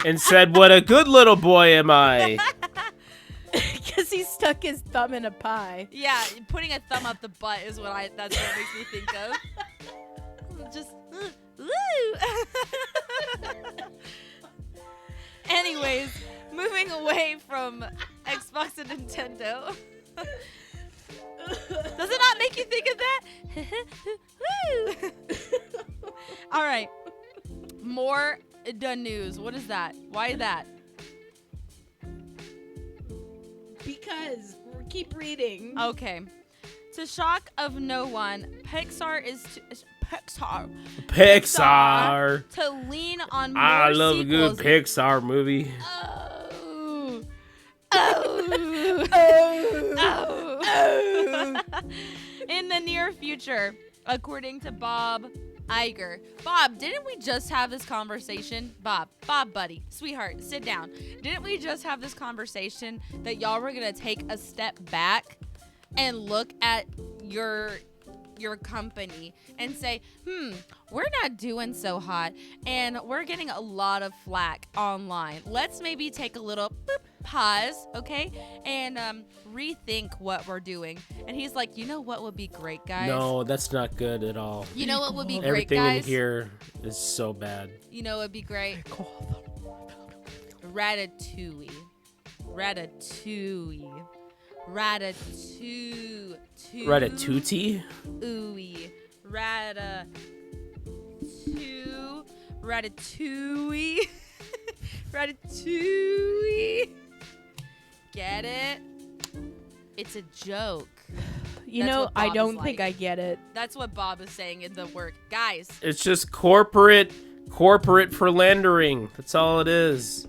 [SPEAKER 4] and said, "What a good little boy am I."
[SPEAKER 3] Because he stuck his thumb in a pie.
[SPEAKER 2] Yeah, putting a thumb up the butt is that's what it makes me think of. Just, woo! Anyways, moving away from Xbox and Nintendo. Does it not make you think of that? Woo! All right. More done news. What is that? Why that?
[SPEAKER 3] Because keep reading.
[SPEAKER 2] Okay. To shock of no one, Pixar
[SPEAKER 4] Pixar.
[SPEAKER 2] to lean on more
[SPEAKER 4] I love a good
[SPEAKER 2] sequels.
[SPEAKER 4] Pixar movie.
[SPEAKER 2] Oh.
[SPEAKER 3] Oh.
[SPEAKER 2] Oh. In the near future, according to Bob Iger. Bob, didn't we just have this conversation? Bob, buddy, sweetheart, sit down. Didn't we just have this conversation that y'all were gonna take a step back and look at your company and say, we're not doing so hot and we're getting a lot of flack online. Let's maybe take a little pause, okay, and rethink what we're doing. And he's like, you know what would be great, guys?
[SPEAKER 4] No, that's not good at all.
[SPEAKER 2] You know what would be great,
[SPEAKER 4] Everything
[SPEAKER 2] guys?
[SPEAKER 4] in here is so bad.
[SPEAKER 2] You know what would be great? Ratatouille. Ratatouille. Ratatouille.
[SPEAKER 4] Ratatouille?
[SPEAKER 2] Ooey. Ratatouille. Ratatouille. Get it? It's a joke.
[SPEAKER 3] You
[SPEAKER 2] That's
[SPEAKER 3] know,
[SPEAKER 2] what Bob
[SPEAKER 3] I
[SPEAKER 2] is
[SPEAKER 3] don't think
[SPEAKER 2] like.
[SPEAKER 3] I get it.
[SPEAKER 2] That's what Bob is saying in the work. Guys,
[SPEAKER 4] It's just corporate philandering. That's all it is.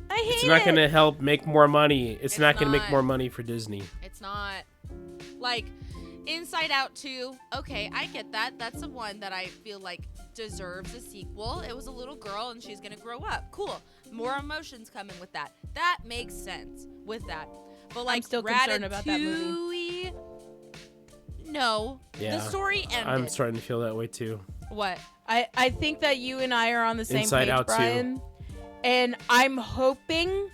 [SPEAKER 3] I hate
[SPEAKER 4] It's not
[SPEAKER 3] it.
[SPEAKER 4] going to help make more money. It's not going to make
[SPEAKER 2] not.
[SPEAKER 4] more money for Disney.
[SPEAKER 2] it's not. Like, Inside Out 2, okay, I get that. That's the one that I feel like deserves a sequel. It was a little girl and she's gonna grow up. Cool. More emotions coming with that. That makes sense with that. But like,
[SPEAKER 3] I'm still concerned about that
[SPEAKER 2] Ratatouille, no.
[SPEAKER 4] Yeah.
[SPEAKER 2] The story ended.
[SPEAKER 4] I'm starting to feel that way too.
[SPEAKER 2] What?
[SPEAKER 3] I think that you and I are on the same
[SPEAKER 4] Inside
[SPEAKER 3] page,
[SPEAKER 4] Out too.
[SPEAKER 3] Brian. And I'm hoping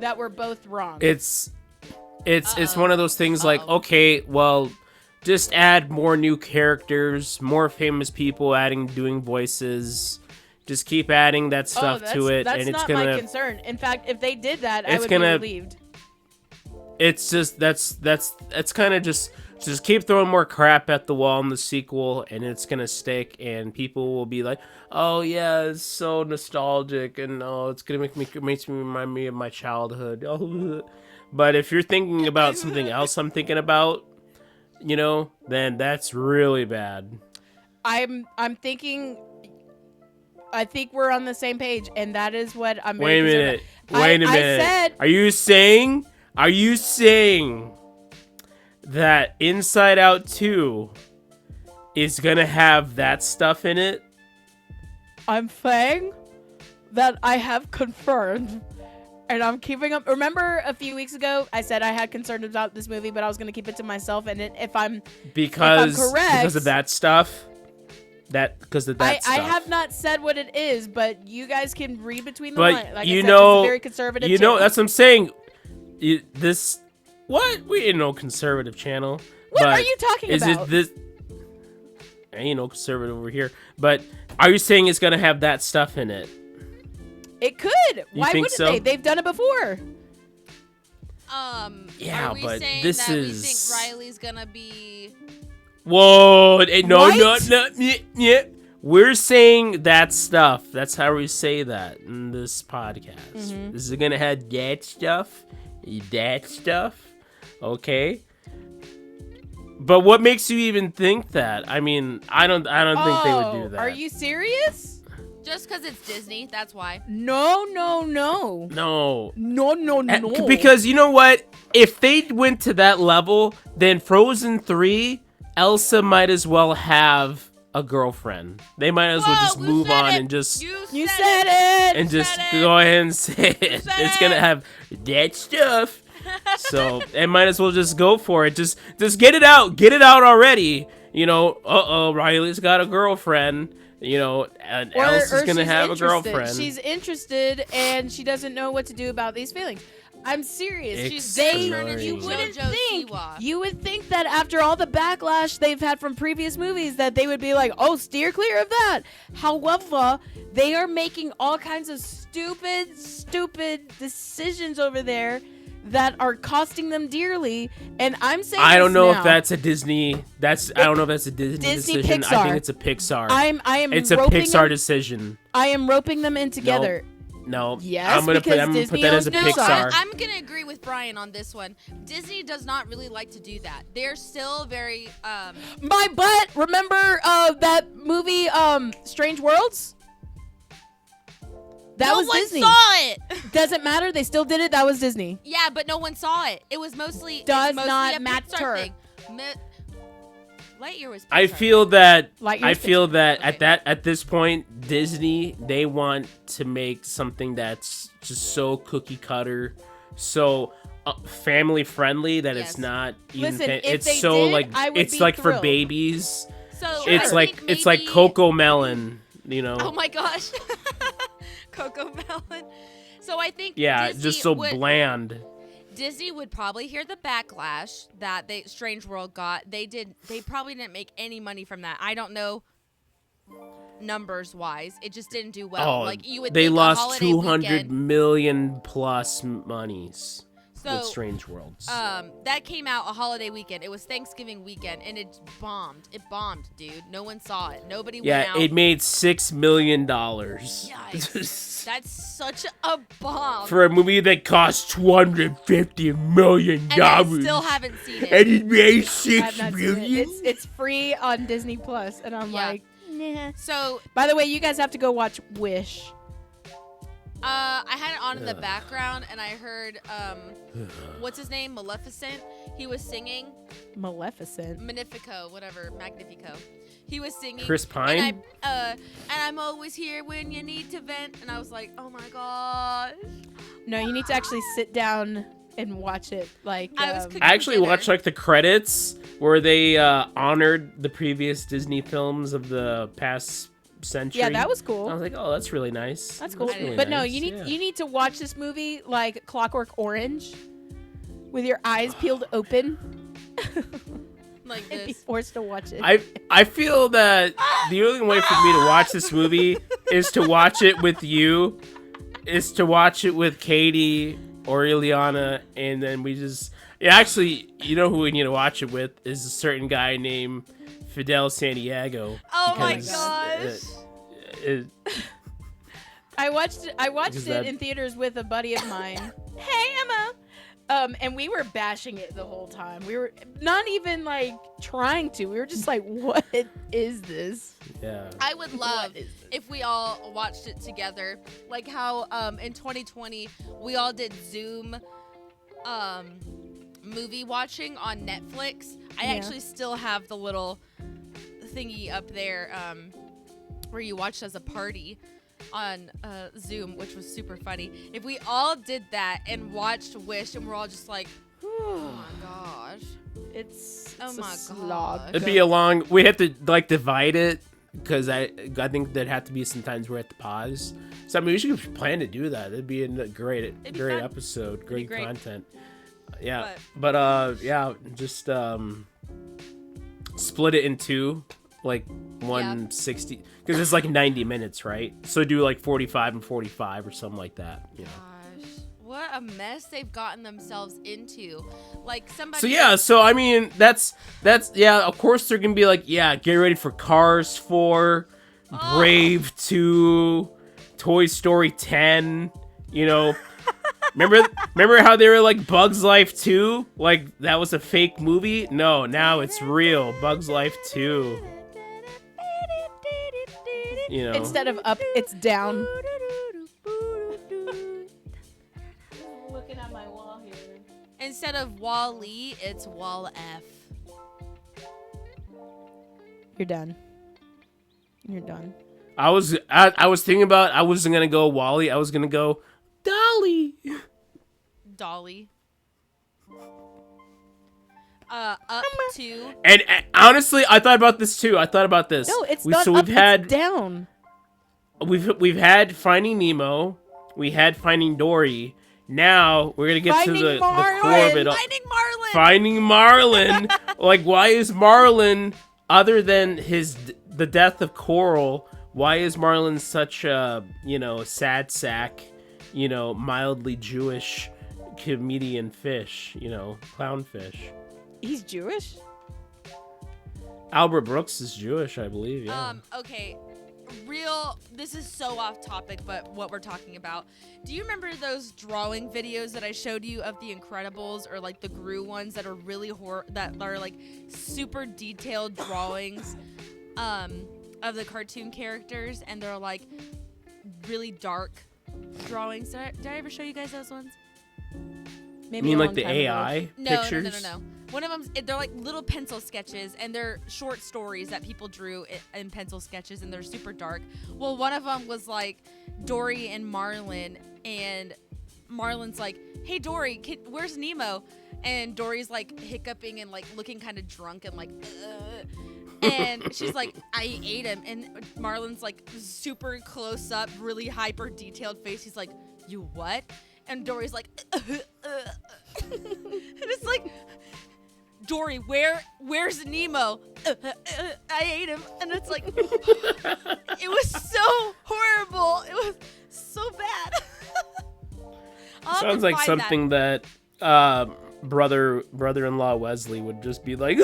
[SPEAKER 3] that we're both wrong.
[SPEAKER 4] It's
[SPEAKER 2] Uh-oh.
[SPEAKER 4] one of those things like,
[SPEAKER 2] Uh-oh.
[SPEAKER 4] okay, well, just add more new characters, more famous people doing voices. Just keep adding that stuff to it,
[SPEAKER 3] That's
[SPEAKER 4] and it's
[SPEAKER 3] not
[SPEAKER 4] gonna.
[SPEAKER 3] my concern. In fact, if they did that, I
[SPEAKER 4] It's
[SPEAKER 3] would
[SPEAKER 4] gonna-
[SPEAKER 3] be relieved.
[SPEAKER 4] It's just that's kind of just keep throwing more crap at the wall in the sequel, and it's gonna stick, and people will be like, oh yeah, it's so nostalgic, and oh, it's gonna makes me remind me of my childhood. Oh, but if you're thinking about something else, I'm thinking about, then that's really bad.
[SPEAKER 3] I'm thinking. I think we're on the same page, and that is what I'm.
[SPEAKER 4] Wait a
[SPEAKER 3] very
[SPEAKER 4] minute.
[SPEAKER 3] concerned
[SPEAKER 4] Wait a
[SPEAKER 3] about.
[SPEAKER 4] minute.
[SPEAKER 3] I said
[SPEAKER 4] Are you saying that Inside Out 2 is gonna have that stuff in it?
[SPEAKER 3] I'm saying that I have confirmed, and I'm keeping up. Remember a few weeks ago, I said I had concerns about this movie, but I was going to keep it to myself. And if I'm
[SPEAKER 4] Because
[SPEAKER 3] correct-
[SPEAKER 4] of that stuff. Because of that
[SPEAKER 3] I
[SPEAKER 4] stuff.
[SPEAKER 3] have not said what it is, but you guys can read between the
[SPEAKER 4] But
[SPEAKER 3] lines. Like
[SPEAKER 4] you
[SPEAKER 3] I said,
[SPEAKER 4] know-
[SPEAKER 3] it's a very conservative.
[SPEAKER 4] You know,
[SPEAKER 3] channel.
[SPEAKER 4] that's what I'm saying. What? We ain't no conservative channel.
[SPEAKER 3] What
[SPEAKER 4] but
[SPEAKER 3] are you talking
[SPEAKER 4] is
[SPEAKER 3] about?
[SPEAKER 4] it this? conservative over here. But are you saying it's gonna have that stuff in it?
[SPEAKER 3] It could. Why
[SPEAKER 4] think
[SPEAKER 3] wouldn't
[SPEAKER 4] so?
[SPEAKER 3] they? They've done it before.
[SPEAKER 4] Yeah,
[SPEAKER 2] are we
[SPEAKER 4] but
[SPEAKER 2] saying
[SPEAKER 4] this
[SPEAKER 2] that
[SPEAKER 4] is-
[SPEAKER 2] we think Riley's gonna be?
[SPEAKER 4] Whoa! No,
[SPEAKER 3] What?
[SPEAKER 4] no. Yeah. We're saying that stuff. That's how we say that in this podcast. This is gonna have that stuff. That stuff. Okay. But what makes you even think that? I mean, I don't think they would do that.
[SPEAKER 3] Are you serious?
[SPEAKER 2] Just because it's Disney, that's why.
[SPEAKER 3] No.
[SPEAKER 4] No.
[SPEAKER 3] No.
[SPEAKER 4] Because you know what? If they went to that level, then Frozen 3, Elsa might as well have a girlfriend. They might as well
[SPEAKER 2] Whoa,
[SPEAKER 4] just
[SPEAKER 2] who
[SPEAKER 4] move
[SPEAKER 2] said
[SPEAKER 4] on
[SPEAKER 2] it?
[SPEAKER 4] and just
[SPEAKER 3] You said it.
[SPEAKER 4] and just
[SPEAKER 2] said it.
[SPEAKER 4] go ahead and say it.
[SPEAKER 2] said
[SPEAKER 4] It's gonna
[SPEAKER 2] it.
[SPEAKER 4] have that stuff. So they might as well just go for it. Just get it out. Get it out already. Riley's got a girlfriend. And Elsa's gonna
[SPEAKER 3] she's
[SPEAKER 4] have a
[SPEAKER 3] interested.
[SPEAKER 4] girlfriend.
[SPEAKER 3] She's interested and she doesn't know what to do about these feelings. I'm serious.
[SPEAKER 2] She's
[SPEAKER 4] They-
[SPEAKER 2] gonna turn into
[SPEAKER 3] You wouldn't
[SPEAKER 2] JoJo
[SPEAKER 3] think.
[SPEAKER 2] Siwa.
[SPEAKER 3] You would think that after all the backlash they've had from previous movies, that they would be like, "Oh, steer clear of that." However, they are making all kinds of stupid decisions over there that are costing them dearly. And I'm saying,
[SPEAKER 4] I don't
[SPEAKER 3] this
[SPEAKER 4] know
[SPEAKER 3] now.
[SPEAKER 4] if that's a Disney. I don't know if that's a Disney
[SPEAKER 3] Disney
[SPEAKER 4] decision. I
[SPEAKER 3] Pixar.
[SPEAKER 4] think it's a Pixar.
[SPEAKER 3] I am.
[SPEAKER 4] It's a
[SPEAKER 3] roping
[SPEAKER 4] Pixar
[SPEAKER 3] them,
[SPEAKER 4] decision.
[SPEAKER 3] I am roping them in together.
[SPEAKER 4] No.
[SPEAKER 3] Yes,
[SPEAKER 4] I'm gonna put
[SPEAKER 3] because
[SPEAKER 4] put
[SPEAKER 3] Disney
[SPEAKER 4] that as a
[SPEAKER 3] owns
[SPEAKER 2] No,
[SPEAKER 4] Pixar.
[SPEAKER 2] I'm gonna agree with Brian on this one. Disney does not really like to do that. They're still very
[SPEAKER 3] My butt. Remember that movie, Strange Worlds? That
[SPEAKER 2] no
[SPEAKER 3] was
[SPEAKER 2] one
[SPEAKER 3] Disney.
[SPEAKER 2] saw it.
[SPEAKER 3] Doesn't matter. They still did it. That was Disney.
[SPEAKER 2] Yeah, but no one saw it. It was mostly
[SPEAKER 3] Does
[SPEAKER 2] it's mostly
[SPEAKER 3] not
[SPEAKER 2] a
[SPEAKER 3] matter.
[SPEAKER 2] Pixar thing. Lightyear was. Pixar.
[SPEAKER 4] I feel that
[SPEAKER 3] Lightyear's
[SPEAKER 4] at this point Disney, they want to make something that's just so cookie cutter, so family friendly that
[SPEAKER 2] Yes.
[SPEAKER 4] it's not even
[SPEAKER 3] Listen, if
[SPEAKER 4] it's
[SPEAKER 3] they
[SPEAKER 4] so
[SPEAKER 3] did,
[SPEAKER 4] like
[SPEAKER 3] I would
[SPEAKER 4] it's
[SPEAKER 3] be
[SPEAKER 4] like for
[SPEAKER 3] thrilled.
[SPEAKER 4] babies.
[SPEAKER 2] So
[SPEAKER 4] It's
[SPEAKER 2] I
[SPEAKER 4] like
[SPEAKER 2] think
[SPEAKER 4] it's like
[SPEAKER 2] maybe-
[SPEAKER 4] Coco Melon,
[SPEAKER 2] Oh my gosh, Coco Melon. So I think
[SPEAKER 4] Yeah,
[SPEAKER 2] Disney
[SPEAKER 4] just so
[SPEAKER 2] would,
[SPEAKER 4] bland.
[SPEAKER 2] Disney would probably hear the backlash that Strange World got. They probably didn't make any money from that. I don't know numbers wise. It just didn't do well.
[SPEAKER 4] Oh,
[SPEAKER 2] Like you would
[SPEAKER 4] they
[SPEAKER 2] think a
[SPEAKER 4] lost
[SPEAKER 2] holiday
[SPEAKER 4] 200
[SPEAKER 2] weekend-
[SPEAKER 4] million plus monies
[SPEAKER 2] So
[SPEAKER 4] with Strange Worlds.
[SPEAKER 2] that came out a holiday weekend. It was Thanksgiving weekend, and it bombed. It bombed, dude. No one saw it. Nobody went
[SPEAKER 4] Yeah,
[SPEAKER 2] out.
[SPEAKER 4] it made $6 million.
[SPEAKER 2] Yikes. That's such a bomb.
[SPEAKER 4] For a movie that cost $250 million.
[SPEAKER 2] And I still haven't seen
[SPEAKER 4] And
[SPEAKER 2] it.
[SPEAKER 4] it made
[SPEAKER 3] I have
[SPEAKER 4] $6
[SPEAKER 3] not seen it.
[SPEAKER 4] million.
[SPEAKER 3] It's free on Disney Plus, and I'm
[SPEAKER 2] Yeah.
[SPEAKER 3] like, nah.
[SPEAKER 2] So
[SPEAKER 3] By the way, you guys have to go watch Wish.
[SPEAKER 2] I had it on in the background, and I heard what's his name, Maleficent. He was singing
[SPEAKER 3] Maleficent.
[SPEAKER 2] Magnifico, whatever, Magnifico. He was singing.
[SPEAKER 4] Chris Pine?
[SPEAKER 2] And I'm always here when you need to vent. And I was like, oh my gosh.
[SPEAKER 3] No, you need to actually sit down and watch it. Like,
[SPEAKER 2] I was cooking
[SPEAKER 4] I actually
[SPEAKER 2] dinner.
[SPEAKER 4] watched like the credits where they honored the previous Disney films of the past century.
[SPEAKER 3] yeah, that was
[SPEAKER 4] I
[SPEAKER 3] cool.
[SPEAKER 4] was like, oh, that's really nice.
[SPEAKER 3] That's cool.
[SPEAKER 2] really
[SPEAKER 3] But no,
[SPEAKER 4] nice,
[SPEAKER 3] you need
[SPEAKER 4] yeah.
[SPEAKER 3] you need to watch this movie like Clockwork Orange, with your eyes peeled open,
[SPEAKER 2] Like
[SPEAKER 3] and be
[SPEAKER 2] this.
[SPEAKER 3] forced to watch it.
[SPEAKER 4] I feel that the only way for me to watch this movie is to watch it with you, is to watch it with Katie or Ileana, and then we just... Yeah, actually, you know who we need to watch it with is a certain guy named Fidel Santiago.
[SPEAKER 2] Oh my
[SPEAKER 4] because,
[SPEAKER 2] gosh.
[SPEAKER 3] I watched
[SPEAKER 4] Because
[SPEAKER 3] it
[SPEAKER 4] that-
[SPEAKER 3] in theaters with a buddy of mine. Hey Emma. And we were bashing it the whole time. We were not even like trying to. We were just like, "What is this?"
[SPEAKER 4] yeah.
[SPEAKER 2] I would love
[SPEAKER 3] What is this?
[SPEAKER 2] if we all watched it together. Like how in 2020 we all did Zoom movie watching on Netflix. I
[SPEAKER 3] Yeah.
[SPEAKER 2] actually still have the little thingy up there where you watched as a party on Zoom, which was super funny. If we all did that and watched Wish and we're all just like, oh my gosh.
[SPEAKER 3] It's
[SPEAKER 2] Oh
[SPEAKER 3] a
[SPEAKER 2] my
[SPEAKER 3] slog.
[SPEAKER 2] gosh.
[SPEAKER 4] It'd be a long... We have to like divide it because I think there'd have to be some times where we have to pause. So I mean, we should plan to do that. It'd be a great
[SPEAKER 2] It'd be
[SPEAKER 4] great
[SPEAKER 2] fun.
[SPEAKER 4] episode,
[SPEAKER 2] be
[SPEAKER 4] great
[SPEAKER 2] great.
[SPEAKER 4] content. Yeah, but yeah, just split it in two. like 160 because it's like 90 minutes, right? So do like 45 and 45 or something like that. You know.
[SPEAKER 2] Gosh, what a mess they've gotten themselves into. Like somebody.
[SPEAKER 4] So yeah, so I mean that's yeah. Of course they're gonna be like, yeah, get ready for Cars 4, Brave 2, Toy Story 10. You know, remember how they were like Bugs Life 2? Like that was a fake movie? No, now it's real. Bugs Life 2. You know,
[SPEAKER 3] Instead of up, it's down. Looking at my wall here.
[SPEAKER 2] Instead of Wall-E, it's Wall-F.
[SPEAKER 3] You're done. You're done.
[SPEAKER 4] I was thinking about I wasn't gonna go Wally. I was gonna go Dolly.
[SPEAKER 2] Dolly. Up to.
[SPEAKER 4] And honestly, I thought about this too.
[SPEAKER 3] No, it's not
[SPEAKER 4] so
[SPEAKER 3] up,
[SPEAKER 4] we've had
[SPEAKER 3] it's down.
[SPEAKER 4] we've had Finding Nemo, we had Finding Dory. Now we're gonna get to the core of it all.
[SPEAKER 2] Finding Marlin.
[SPEAKER 4] Finding Marlin. Like, why is Marlin, other than the death of Coral, why is Marlin such a sad sack, mildly Jewish comedian fish, clownfish?
[SPEAKER 3] He's Jewish?
[SPEAKER 4] Albert Brooks is Jewish, I believe. Yeah.
[SPEAKER 2] Okay. This is so off topic, but what we're talking about. Do you remember those drawing videos that I showed you of the Incredibles, or like the Gru ones that are really that are like super detailed drawings of the cartoon characters, and they're like really dark drawings? Did I ever show you guys those ones?
[SPEAKER 3] Maybe
[SPEAKER 4] you mean
[SPEAKER 3] a
[SPEAKER 4] like
[SPEAKER 3] long
[SPEAKER 4] the
[SPEAKER 3] time ago.
[SPEAKER 4] AI pictures?
[SPEAKER 2] No. One of them, they're like little pencil sketches, and they're short stories that people drew in pencil sketches, and they're super dark. Well, one of them was like Dory and Marlin, and Marlin's like, "Hey Dory, where's Nemo?" And Dory's like hiccuping and like looking kind of drunk and like, and she's like, "I ate him," and Marlin's like super close up, really hyper detailed face. He's like, "You what?" And Dory's like, and it's like, Dory, where's Nemo? I ate him. And it's like, it was so horrible. It was so bad.
[SPEAKER 4] Sounds like something that brother-in-law Wesley would just be like.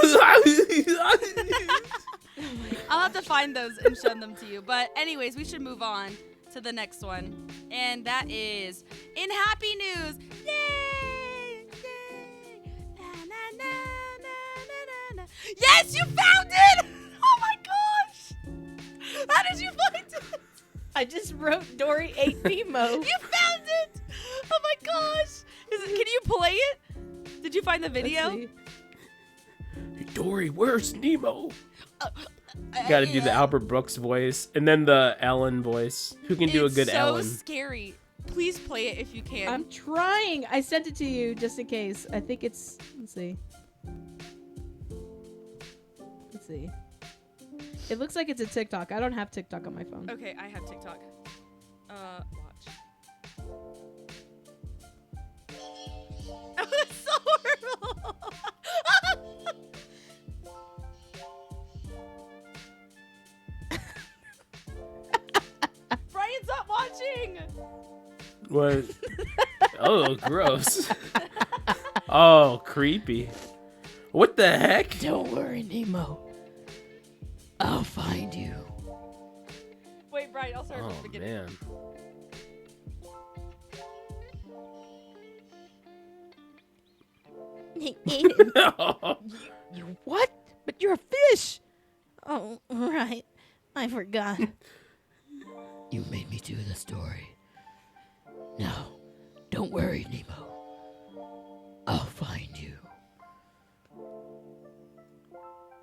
[SPEAKER 2] I'll have to find those and show them to you. But anyways, we should move on to the next one. And that is, in happy news, yay! Yay! Na, na, na, na, na, na. Yes, you found it! Oh my gosh! How did you find it?
[SPEAKER 3] I just wrote Dory ate Nemo.
[SPEAKER 2] You found it! Oh my gosh! Can you play it? Did you find the video?
[SPEAKER 3] Let's see.
[SPEAKER 4] Hey, Dory, where's Nemo? Got to do the Albert Brooks voice and then the Ellen voice. Who can do a good Ellen?
[SPEAKER 2] It's so scary. Please play it if you can.
[SPEAKER 3] I'm trying. I sent it to you just in case. I think it's. Let's see. Let's see. It looks like it's a TikTok. I don't have TikTok on my phone.
[SPEAKER 2] Okay, I have TikTok. Watch. It's so horrible. Brian, stop watching.
[SPEAKER 4] What? Oh, gross. Oh, creepy. What the heck?
[SPEAKER 3] Don't worry, Nemo. I'll find you.
[SPEAKER 2] Wait, Brian, I'll start
[SPEAKER 4] Oh,
[SPEAKER 2] from the beginning.
[SPEAKER 4] man.
[SPEAKER 3] He ate it. You what? But you're a fish. Oh, right. I forgot. You made me do the story. Now, don't worry, Nemo. I'll find you.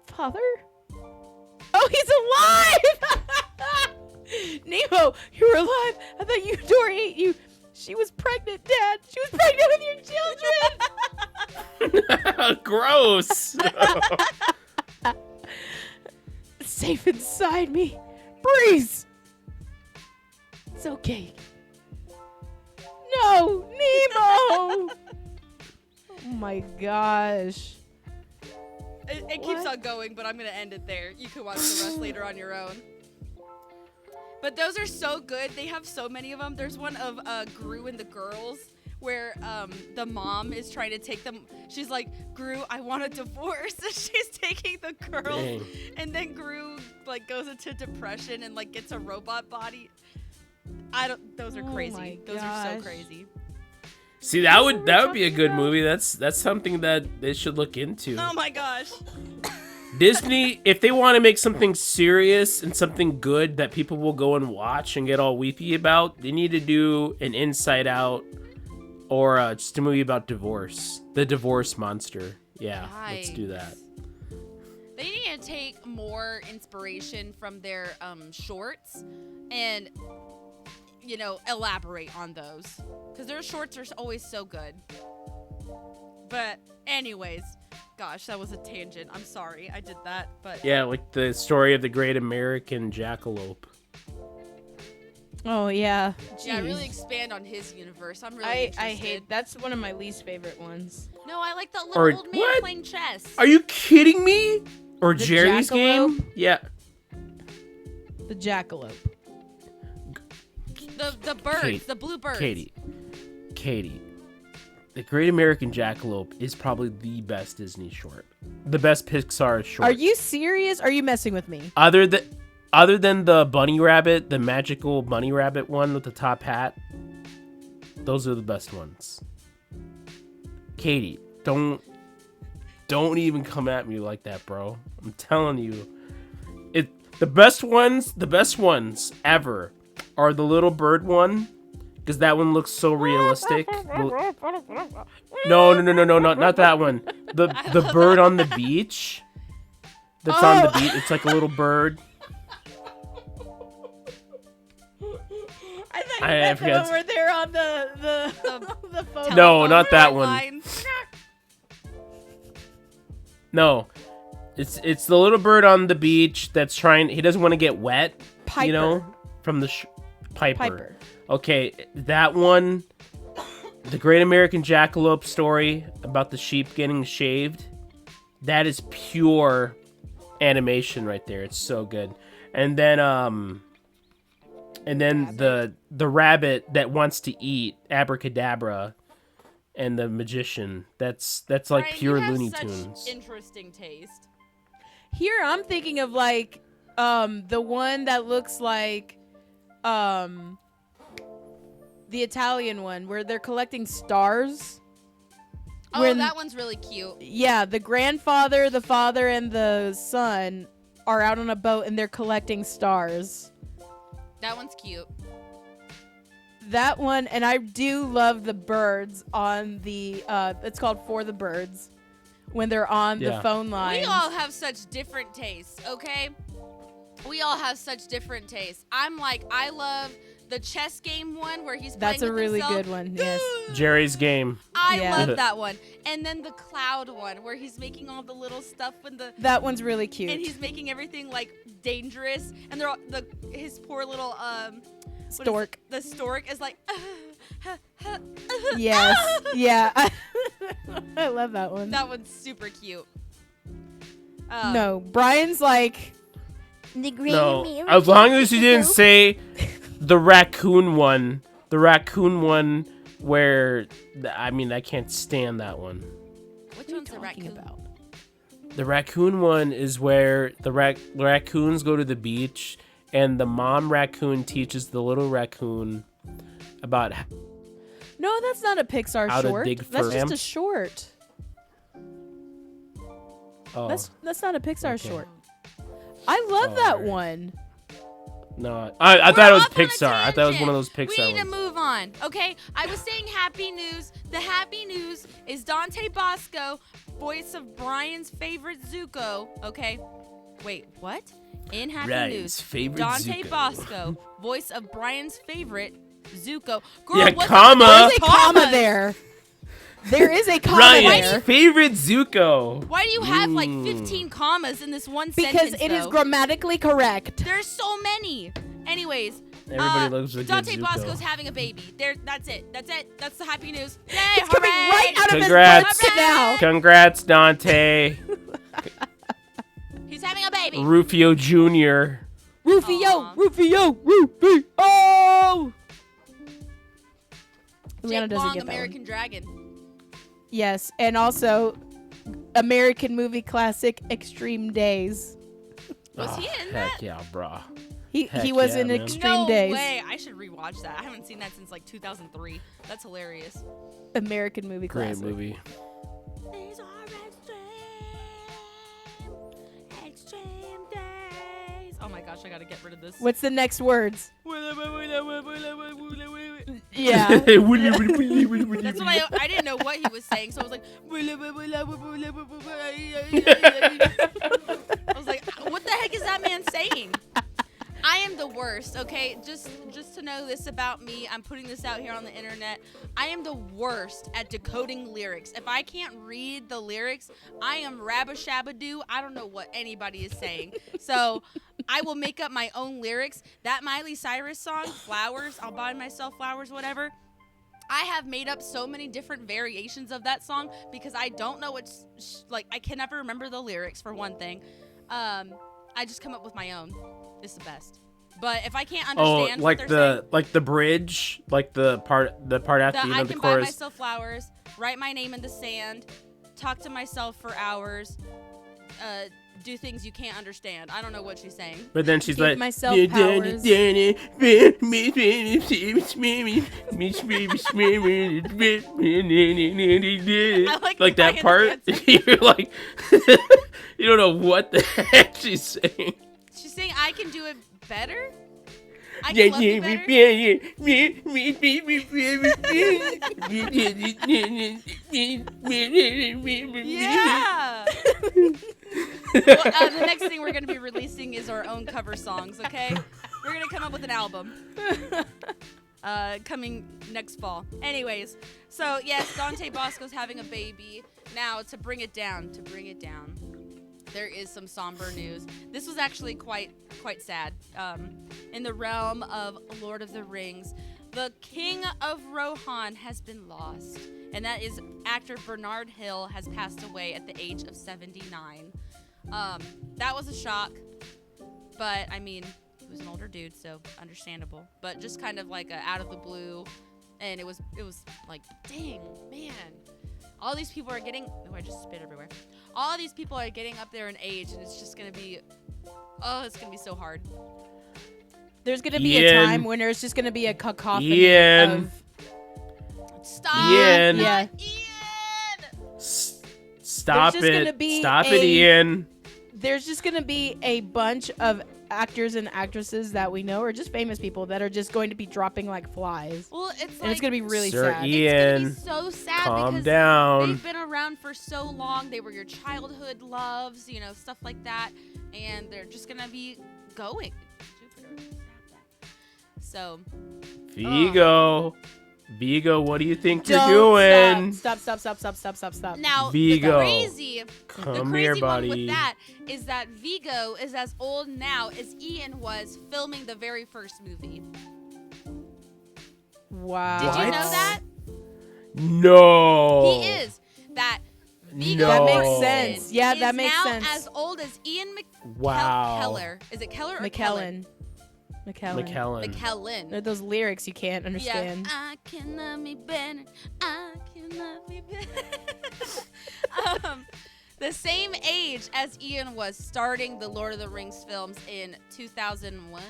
[SPEAKER 3] Father? Oh, he's alive! Nemo, you're alive. I thought Dory ate you. She was pregnant, Dad. She was pregnant with your children.
[SPEAKER 4] Gross.
[SPEAKER 3] Safe inside me. Breeze. It's okay. No, Nemo. Oh my gosh.
[SPEAKER 2] It keeps on going, but I'm gonna end it there. You can watch the rest later on your own. But those are so good. They have so many of them. There's one of Gru and the girls where the mom is trying to take them. She's like, Gru, I want a divorce. And she's taking the girls.
[SPEAKER 4] Dang.
[SPEAKER 2] And then Gru like goes into depression and like gets a robot body. Those are
[SPEAKER 3] Oh
[SPEAKER 2] crazy.
[SPEAKER 3] my
[SPEAKER 2] Those are so
[SPEAKER 3] gosh.
[SPEAKER 2] crazy.
[SPEAKER 4] See, that would be a good movie. That's something that they should look into.
[SPEAKER 2] Oh my gosh.
[SPEAKER 4] Disney, if they want to make something serious and something good that people will go and watch and get all weepy about, they need to do an Inside Out or just a movie about divorce. The Divorce Monster. Yeah, let's do that.
[SPEAKER 2] They need to take more inspiration from their shorts and, you know, elaborate on those. Because their shorts are always so good. But anyways, gosh, that was a tangent. I'm sorry I did that. But
[SPEAKER 4] Yeah, like the story of the Great American Jackalope.
[SPEAKER 3] Oh yeah.
[SPEAKER 2] yeah,
[SPEAKER 3] Jeez.
[SPEAKER 2] really expand on his universe. I'm really
[SPEAKER 3] I
[SPEAKER 2] interested.
[SPEAKER 3] hate that's one of my least favorite ones.
[SPEAKER 2] No, I like that little
[SPEAKER 4] Or
[SPEAKER 2] old man
[SPEAKER 4] what?
[SPEAKER 2] playing chess.
[SPEAKER 4] Are you kidding me? Or
[SPEAKER 3] The
[SPEAKER 4] Jerry's
[SPEAKER 3] Jackalope?
[SPEAKER 4] Game? Yeah.
[SPEAKER 3] The jackalope.
[SPEAKER 2] The birds,
[SPEAKER 4] Kate,
[SPEAKER 2] the blue birds.
[SPEAKER 4] Katie. The Great American Jackalope is probably the best Disney short. The best Pixar short.
[SPEAKER 3] Are you serious? Are you messing with me?
[SPEAKER 4] Other than the bunny rabbit, the magical bunny rabbit one with the top hat, those are the best ones. Katie, don't even come at me like that, bro. I'm telling you. The best ones ever are the little bird one, because that one looks so realistic. No, not that one. The bird on the beach. That's on the beach. It's like a little bird.
[SPEAKER 3] I thought
[SPEAKER 4] I
[SPEAKER 3] meant the
[SPEAKER 4] forgot.
[SPEAKER 3] one where they're on the phone.
[SPEAKER 4] No, not that
[SPEAKER 2] Telephone
[SPEAKER 4] one.
[SPEAKER 2] line.
[SPEAKER 4] No, it's the little bird on the beach that's trying. He doesn't want to get wet.
[SPEAKER 3] Piper.
[SPEAKER 4] You know, from the Piper.
[SPEAKER 3] Piper.
[SPEAKER 4] Okay, that one. The Great American Jackalope story about the sheep getting shaved. That is pure animation right there. It's so good. And then the rabbit that wants to eat Abracadabra and the magician. That's like
[SPEAKER 2] Brian,
[SPEAKER 4] pure
[SPEAKER 2] you have
[SPEAKER 4] Looney
[SPEAKER 2] such
[SPEAKER 4] Tunes.
[SPEAKER 2] Interesting taste.
[SPEAKER 3] Here I'm thinking of like the one that looks like the Italian one where they're collecting stars.
[SPEAKER 2] Oh,
[SPEAKER 3] When-
[SPEAKER 2] that one's really cute.
[SPEAKER 3] Yeah, the grandfather, the father, and the son are out on a boat and they're collecting stars.
[SPEAKER 2] That one's cute.
[SPEAKER 3] That one, and I do love the birds on the it's called For the Birds when they're on the
[SPEAKER 4] Yeah.
[SPEAKER 3] phone line.
[SPEAKER 2] We all have such different tastes, okay? We all have such different tastes. I'm like, I love the chess game one where he's
[SPEAKER 3] That's
[SPEAKER 2] playing
[SPEAKER 3] a
[SPEAKER 2] with
[SPEAKER 3] really
[SPEAKER 2] himself.
[SPEAKER 3] good one. Yes.
[SPEAKER 4] Jerry's Game.
[SPEAKER 2] I
[SPEAKER 3] Yeah.
[SPEAKER 2] love that one. And then the cloud one where he's making all the little stuff with the
[SPEAKER 3] That one's really cute.
[SPEAKER 2] and he's making everything like dangerous and they're all, his poor little what is it?
[SPEAKER 3] Stork.
[SPEAKER 2] The stork is like
[SPEAKER 3] Yes. Yeah. I love that one.
[SPEAKER 2] That one's super cute.
[SPEAKER 3] No, Brian's like
[SPEAKER 4] No, as long as you didn't say the raccoon one. The raccoon one where I can't stand that one.
[SPEAKER 2] Which
[SPEAKER 3] What are you
[SPEAKER 2] one's the
[SPEAKER 3] talking
[SPEAKER 2] raccoon?
[SPEAKER 3] about?
[SPEAKER 4] The raccoon one is where the raccoons go to the beach and the mom raccoon teaches the little raccoon about
[SPEAKER 3] No, that's not a Pixar
[SPEAKER 4] How to
[SPEAKER 3] short.
[SPEAKER 4] dig
[SPEAKER 3] That's
[SPEAKER 4] for
[SPEAKER 3] just a
[SPEAKER 4] ants?
[SPEAKER 3] short.
[SPEAKER 4] oh
[SPEAKER 3] That's not a Pixar
[SPEAKER 4] Okay.
[SPEAKER 3] short. I love
[SPEAKER 4] Oh,
[SPEAKER 3] that
[SPEAKER 4] alright.
[SPEAKER 3] one.
[SPEAKER 4] no I
[SPEAKER 2] We're
[SPEAKER 4] thought it was
[SPEAKER 2] off on a
[SPEAKER 4] Pixar. I thought it was one of those
[SPEAKER 2] tangent.
[SPEAKER 4] Pixar
[SPEAKER 2] We need to
[SPEAKER 4] ones.
[SPEAKER 2] move on, okay? I was saying happy news. The happy news is Dante Bosco, voice of Brian's favorite Zuko, okay? Wait, what? In happy
[SPEAKER 1] Brian's
[SPEAKER 2] news,
[SPEAKER 1] favorite
[SPEAKER 2] Dante
[SPEAKER 1] Zuko.
[SPEAKER 2] Bosco, voice of Brian's favorite Zuko. Girl,
[SPEAKER 4] Yeah,
[SPEAKER 2] what's
[SPEAKER 4] comma.
[SPEAKER 2] up
[SPEAKER 3] There's
[SPEAKER 2] with
[SPEAKER 3] a comma
[SPEAKER 2] commas?
[SPEAKER 3] there. There is a comma
[SPEAKER 4] Ryan's
[SPEAKER 3] there.
[SPEAKER 4] favorite Zuko.
[SPEAKER 2] Why do you have like
[SPEAKER 4] Mm.
[SPEAKER 2] 15 commas in this one
[SPEAKER 3] Because
[SPEAKER 2] sentence?
[SPEAKER 3] it is
[SPEAKER 2] though?
[SPEAKER 3] grammatically correct.
[SPEAKER 2] There's so many. Anyways,
[SPEAKER 4] Everybody loves a good
[SPEAKER 2] Dante
[SPEAKER 4] Zuko.
[SPEAKER 2] Bosco's having a baby. There, that's it. That's it. That's the happy news. Yay!
[SPEAKER 3] It's coming
[SPEAKER 2] hooray!
[SPEAKER 3] right out of his
[SPEAKER 4] Congrats.
[SPEAKER 3] butt now.
[SPEAKER 4] Congrats, Dante.
[SPEAKER 2] He's having a baby.
[SPEAKER 4] Rufio Jr.
[SPEAKER 3] Rufio,
[SPEAKER 2] Aw.
[SPEAKER 3] Rufio, Rufio. Liana
[SPEAKER 2] Jake
[SPEAKER 3] doesn't
[SPEAKER 2] Long,
[SPEAKER 3] get that
[SPEAKER 2] American
[SPEAKER 3] one.
[SPEAKER 2] Dragon.
[SPEAKER 3] Yes, and also American movie classic Extreme Days.
[SPEAKER 2] Was he in
[SPEAKER 4] Heck
[SPEAKER 2] that?
[SPEAKER 4] yeah, brah.
[SPEAKER 3] He
[SPEAKER 4] Heck
[SPEAKER 3] was
[SPEAKER 4] yeah,
[SPEAKER 3] in
[SPEAKER 4] man.
[SPEAKER 3] Extreme
[SPEAKER 2] No
[SPEAKER 3] Days.
[SPEAKER 2] way. I should rewatch that. I haven't seen that since like 2003. That's hilarious.
[SPEAKER 3] American movie
[SPEAKER 4] Great
[SPEAKER 3] classic.
[SPEAKER 4] movie.
[SPEAKER 2] These are extreme days. Oh my gosh, I gotta get rid of this.
[SPEAKER 3] What's the next words?
[SPEAKER 2] That's
[SPEAKER 3] Yeah.
[SPEAKER 2] what I didn't know what he was saying, so I was like, I was like, what the heck is that man saying? I am the worst, okay? Just to know this about me, I'm putting this out here on the internet. I am the worst at decoding lyrics. If I can't read the lyrics, I am rabba-shabba-doo. I don't know what anybody is saying. So I will make up my own lyrics. That Miley Cyrus song, Flowers, I'll buy myself flowers, whatever. I have made up so many different variations of that song because I don't know what's like. I can never remember the lyrics for one thing. I just come up with my own. It's the best. But if I can't
[SPEAKER 4] Oh,
[SPEAKER 2] understand
[SPEAKER 4] like
[SPEAKER 2] what they're saying,
[SPEAKER 4] the bridge, like the part after
[SPEAKER 2] that
[SPEAKER 4] you know
[SPEAKER 2] I
[SPEAKER 4] the
[SPEAKER 2] can buy
[SPEAKER 4] chorus.
[SPEAKER 2] myself flowers, write my name in the sand, talk to myself for hours, do things you can't understand. I don't know what she's saying.
[SPEAKER 4] But then she's
[SPEAKER 3] Give
[SPEAKER 4] like,
[SPEAKER 3] myself powers.
[SPEAKER 2] like
[SPEAKER 4] that
[SPEAKER 2] Ryan
[SPEAKER 4] part.
[SPEAKER 2] dancing.
[SPEAKER 4] You're like, you don't know what the heck she's saying.
[SPEAKER 2] She's saying I can do it better. I can love you better. Yeah. Well, the next thing we're going to be releasing is our own cover songs, okay? We're going to come up with an album. Coming next fall. Anyways, so yes, Dante Bosco's having a baby. Now, to bring it down, there is some somber news. This was actually quite sad. In the realm of Lord of the Rings, the King of Rohan has been lost, and that is actor Bernard Hill has passed away at the age of 79. That was a shock, but I mean, he was an older dude, so understandable. But just kind of like out of the blue, and it was like, dang, man. All these people are getting. Oh, I just spit everywhere. All these people are getting up there in age, and it's just gonna be. Oh, it's gonna be so hard.
[SPEAKER 3] There's gonna be a
[SPEAKER 4] Ian.
[SPEAKER 3] time when there's just gonna be a cacophony
[SPEAKER 4] Ian.
[SPEAKER 3] of.
[SPEAKER 2] Stop!
[SPEAKER 4] Ian.
[SPEAKER 2] Not
[SPEAKER 3] Yeah.
[SPEAKER 2] Ian!
[SPEAKER 4] Stop
[SPEAKER 3] There's just gonna
[SPEAKER 4] it.
[SPEAKER 3] be
[SPEAKER 4] Stop it,
[SPEAKER 3] a-
[SPEAKER 4] Ian.
[SPEAKER 3] There's just gonna be a bunch of actors and actresses that we know, or just famous people that are just going to be dropping like flies,
[SPEAKER 2] Well, it's
[SPEAKER 3] and
[SPEAKER 2] like
[SPEAKER 3] it's gonna be really
[SPEAKER 4] Sir
[SPEAKER 3] sad.
[SPEAKER 4] Ian.
[SPEAKER 2] it's gonna be so sad
[SPEAKER 4] Calm
[SPEAKER 2] because
[SPEAKER 4] down.
[SPEAKER 2] they've been around for so long. They were your childhood loves, you know, stuff like that, and they're just gonna be going. So
[SPEAKER 4] Vigo, what do you think you're
[SPEAKER 3] Don't
[SPEAKER 4] doing?
[SPEAKER 3] Stop.
[SPEAKER 2] now
[SPEAKER 4] Vigo.
[SPEAKER 2] the
[SPEAKER 4] Come
[SPEAKER 2] crazy
[SPEAKER 4] here,
[SPEAKER 2] one
[SPEAKER 4] buddy.
[SPEAKER 2] with that is that Vigo is as old now as Ian was filming the very first movie.
[SPEAKER 3] Wow.
[SPEAKER 2] Did you know
[SPEAKER 4] What?
[SPEAKER 2] that?
[SPEAKER 4] No.
[SPEAKER 2] He is. That Vigo
[SPEAKER 4] No. That makes
[SPEAKER 2] Mortensen
[SPEAKER 3] sense. Yeah, that
[SPEAKER 2] is
[SPEAKER 3] makes
[SPEAKER 2] now
[SPEAKER 3] sense.
[SPEAKER 2] as old as Ian
[SPEAKER 4] Wow.
[SPEAKER 2] Keller. Is it Keller or Kellen?
[SPEAKER 3] McKellen.
[SPEAKER 2] McKellen.
[SPEAKER 3] They're those lyrics you can't understand.
[SPEAKER 2] Yeah. I can love me better. I can love me better. The same age as Ian was starting the Lord of the Rings films in 2001.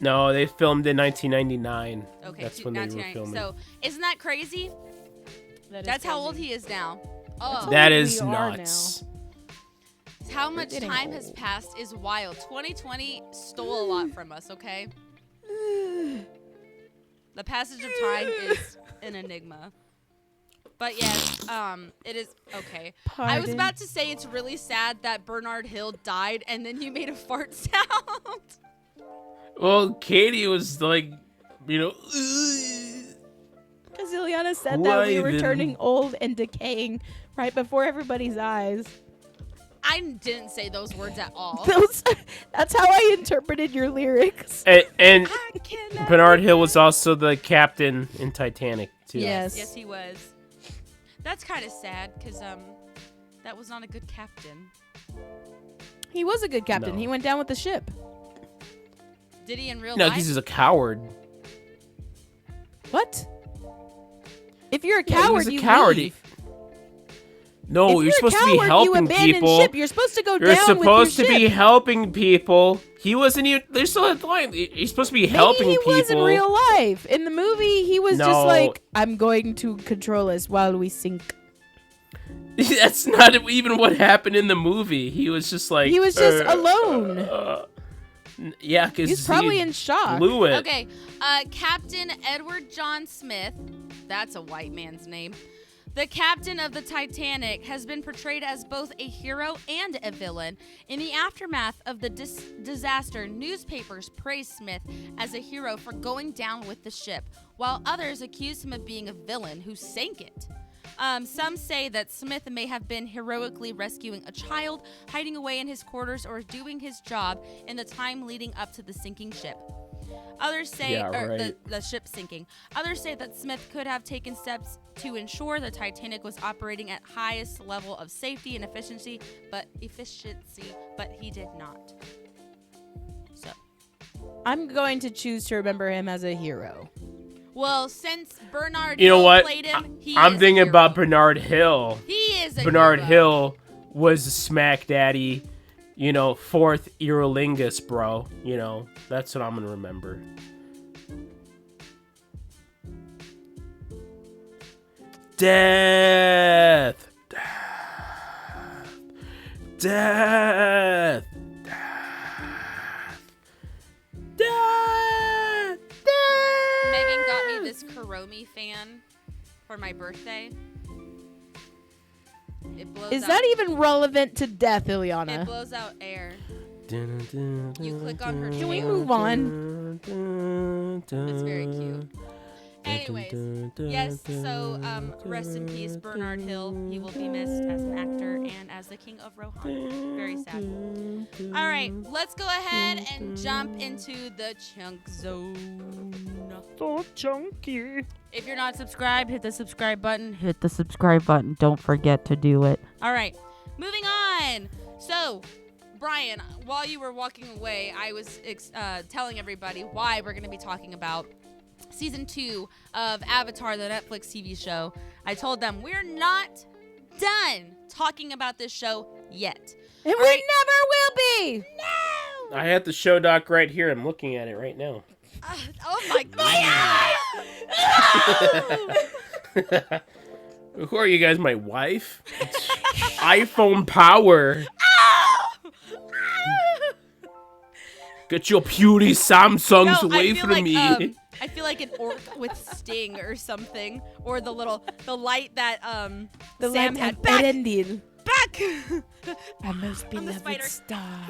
[SPEAKER 4] No, they filmed in 1999.
[SPEAKER 2] Okay,
[SPEAKER 4] That's when they were
[SPEAKER 2] 1990.
[SPEAKER 4] filming.
[SPEAKER 2] So isn't that crazy? That's how old he is now. Oh,
[SPEAKER 4] That
[SPEAKER 3] we
[SPEAKER 4] is
[SPEAKER 3] are
[SPEAKER 4] nuts.
[SPEAKER 2] how much
[SPEAKER 3] getting
[SPEAKER 2] time has passed is wild. 2020 stole a lot from us, okay? The passage of time is an enigma. But yes, it is okay. I was
[SPEAKER 3] Pardon?
[SPEAKER 2] about to say it's really sad that Bernard Hill died, and then you made a fart sound.
[SPEAKER 4] Well, Katie was like, you know,
[SPEAKER 3] Because Ileana said that we were
[SPEAKER 4] Why
[SPEAKER 3] turning old and decaying right before everybody's eyes.
[SPEAKER 2] I didn't say those words at all.
[SPEAKER 3] That's how I interpreted your lyrics.
[SPEAKER 4] and
[SPEAKER 2] I cannot
[SPEAKER 4] Bernard
[SPEAKER 2] be
[SPEAKER 4] Hill was also the captain in Titanic too.
[SPEAKER 3] Yes.
[SPEAKER 2] Yes, he was. That's kind of sad because That was not a good captain.
[SPEAKER 3] He was a good captain.
[SPEAKER 1] No.
[SPEAKER 3] He went down with the ship.
[SPEAKER 2] Did he in real
[SPEAKER 4] No,
[SPEAKER 2] life?
[SPEAKER 4] because he's a coward.
[SPEAKER 3] What? If you're a
[SPEAKER 4] Yeah, he
[SPEAKER 3] coward,
[SPEAKER 4] was a
[SPEAKER 3] you
[SPEAKER 4] coward.
[SPEAKER 3] leave.
[SPEAKER 4] No,
[SPEAKER 3] If
[SPEAKER 4] you're supposed
[SPEAKER 3] a
[SPEAKER 4] to be
[SPEAKER 3] coward, you
[SPEAKER 4] helping
[SPEAKER 3] abandon
[SPEAKER 4] people.
[SPEAKER 3] Ship. You're supposed to go
[SPEAKER 4] You're
[SPEAKER 3] down with
[SPEAKER 4] supposed
[SPEAKER 3] your
[SPEAKER 4] to be
[SPEAKER 3] ship.
[SPEAKER 4] helping people. He wasn't even. They're still at the line. He's supposed to be helping
[SPEAKER 3] Maybe he
[SPEAKER 4] people.
[SPEAKER 3] was in real life. In the movie, he was just
[SPEAKER 4] No.
[SPEAKER 3] like, I'm going to control us while we sink.
[SPEAKER 4] That's not even what happened in the movie. He was just like.
[SPEAKER 3] He was just alone.
[SPEAKER 4] Yeah, because
[SPEAKER 3] He's probably in shock.
[SPEAKER 4] blew it.
[SPEAKER 2] Okay, Captain Edward John Smith, that's a white man's name. The captain of the Titanic has been portrayed as both a hero and a villain. In the aftermath of the disaster, newspapers praised Smith as a hero for going down with the ship, while others accused him of being a villain who sank it. Some say that Smith may have been heroically rescuing a child, hiding away in his quarters, or doing his job in the time leading up to the sinking ship. Others say,
[SPEAKER 4] Yeah, right.
[SPEAKER 2] the ship sinking. Others say that Smith could have taken steps to ensure the Titanic was operating at highest level of safety and efficiency, but he did not. So,
[SPEAKER 3] I'm going to choose to remember him as a hero.
[SPEAKER 2] well, since Bernard
[SPEAKER 4] You know
[SPEAKER 2] Hill
[SPEAKER 4] what?
[SPEAKER 2] played him,
[SPEAKER 4] I'm
[SPEAKER 2] is a
[SPEAKER 4] thinking
[SPEAKER 2] hero.
[SPEAKER 4] about Bernard Hill.
[SPEAKER 2] He is a
[SPEAKER 4] Bernard
[SPEAKER 2] hero.
[SPEAKER 4] Hill was the smack daddy, fourth Erolingus, bro. That's what I'm gonna remember. Death. Death. Death.
[SPEAKER 2] Megan got me this Kuromi fan for my birthday. It blows
[SPEAKER 3] Is
[SPEAKER 2] out,
[SPEAKER 3] that even relevant to death,
[SPEAKER 2] It
[SPEAKER 3] Ileana?
[SPEAKER 2] blows out air.
[SPEAKER 4] You
[SPEAKER 2] click on her
[SPEAKER 3] Can we
[SPEAKER 2] tail.
[SPEAKER 3] move on?
[SPEAKER 2] It's very cute. Anyways, yes, so rest in peace, Bernard Hill. He will be missed as an actor and as the King of Rohan. Very sad. All right, let's go ahead and jump into the chunk zone.
[SPEAKER 3] So chunky.
[SPEAKER 2] If you're not subscribed, hit the subscribe button. Hit the subscribe button. Don't forget to do it. All right, moving on. So, Brian, while you were walking away, I was telling everybody why we're going to be talking about Season 2 of Avatar, the Netflix TV show. I told them we're not done talking about this show yet.
[SPEAKER 3] And we
[SPEAKER 2] right.
[SPEAKER 3] never will be.
[SPEAKER 2] No!
[SPEAKER 4] I have the show doc right here. I'm looking at it right now.
[SPEAKER 2] Oh my god!
[SPEAKER 4] Who are you guys? My wife? iPhone power. Get your puny Samsungs
[SPEAKER 2] No,
[SPEAKER 4] away
[SPEAKER 2] I feel
[SPEAKER 4] from
[SPEAKER 2] like,
[SPEAKER 4] me.
[SPEAKER 2] I feel like an orc with Sting or something, or the light that
[SPEAKER 3] The
[SPEAKER 2] Sam
[SPEAKER 3] light
[SPEAKER 2] had.
[SPEAKER 3] at
[SPEAKER 2] Back,
[SPEAKER 3] Erendil.
[SPEAKER 2] back.
[SPEAKER 3] Our most
[SPEAKER 2] I'm the
[SPEAKER 3] beloved
[SPEAKER 2] spider.
[SPEAKER 3] star.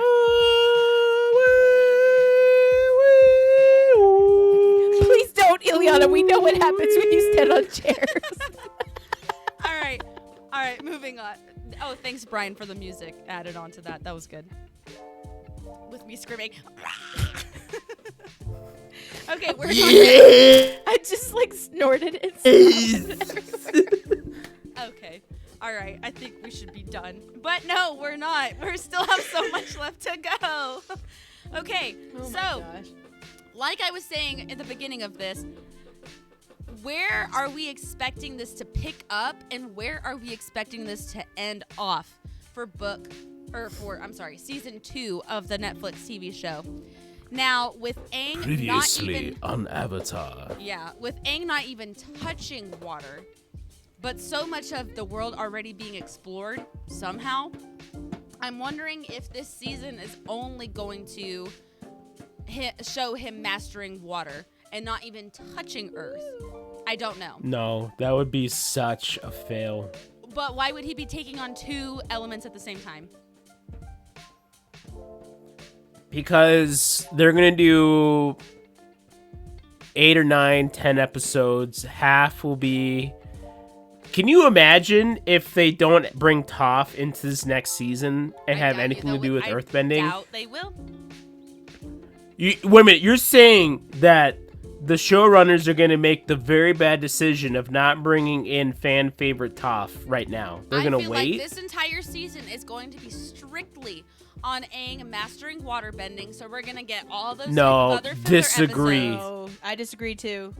[SPEAKER 3] Please don't, Ileana. We know what happens when you stand on chairs.
[SPEAKER 2] All right, moving on. Oh, thanks, Brian, for the music added on to that. That was good. With me screaming. Okay, we're
[SPEAKER 3] I just snorted and
[SPEAKER 2] Okay. All right. I think we should be done. But no, we're not. We still have so much left to go. Okay.
[SPEAKER 3] Oh
[SPEAKER 2] so, like I was saying at the beginning of this, where are we expecting this to pick up and where are we expecting this to end off for season 2 of the Netflix TV show? Now, with Aang
[SPEAKER 1] Previously on Avatar.
[SPEAKER 2] with Aang not even touching water, but so much of the world already being explored somehow, I'm wondering if this season is only going to show him mastering water and not even touching Earth. I don't know.
[SPEAKER 4] No, that would be such a fail.
[SPEAKER 2] But why would he be taking on 2 elements at the same time?
[SPEAKER 4] Because they're going to do 8 or 9, 10 episodes. Half will be... Can you imagine if they don't bring Toph into this next season and have anything to do with earthbending?
[SPEAKER 2] I doubt they will.
[SPEAKER 4] Wait a minute, you're saying that the showrunners are going to make the very bad decision of not bringing in fan favorite Toph right now. They're going to
[SPEAKER 2] I
[SPEAKER 4] wait.
[SPEAKER 2] feel like this entire season is going to be strictly on Aang mastering waterbending, so we're gonna get all those
[SPEAKER 4] No,
[SPEAKER 2] other filler
[SPEAKER 4] disagree.
[SPEAKER 2] episodes.
[SPEAKER 3] Oh, I disagree too.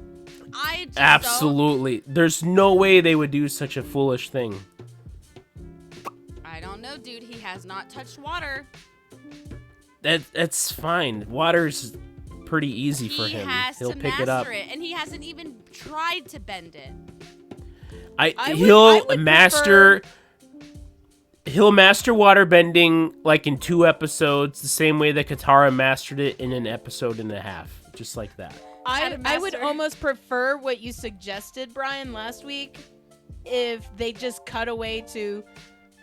[SPEAKER 2] I just
[SPEAKER 4] Absolutely. There's no way they would do such a foolish thing.
[SPEAKER 2] I don't know, dude. He has not touched water.
[SPEAKER 4] That's fine. Water's pretty easy for
[SPEAKER 2] He
[SPEAKER 4] him.
[SPEAKER 2] has
[SPEAKER 4] He'll
[SPEAKER 2] to
[SPEAKER 4] pick it up.
[SPEAKER 2] master it, and he hasn't even tried to bend it.
[SPEAKER 3] I
[SPEAKER 4] He'll
[SPEAKER 3] would
[SPEAKER 4] master. He'll master waterbending like in 2 episodes, the same way that Katara mastered it in an episode and a half, just like that.
[SPEAKER 3] I would
[SPEAKER 2] master.
[SPEAKER 3] almost prefer what you suggested, Brian, last week, if they just cut away to,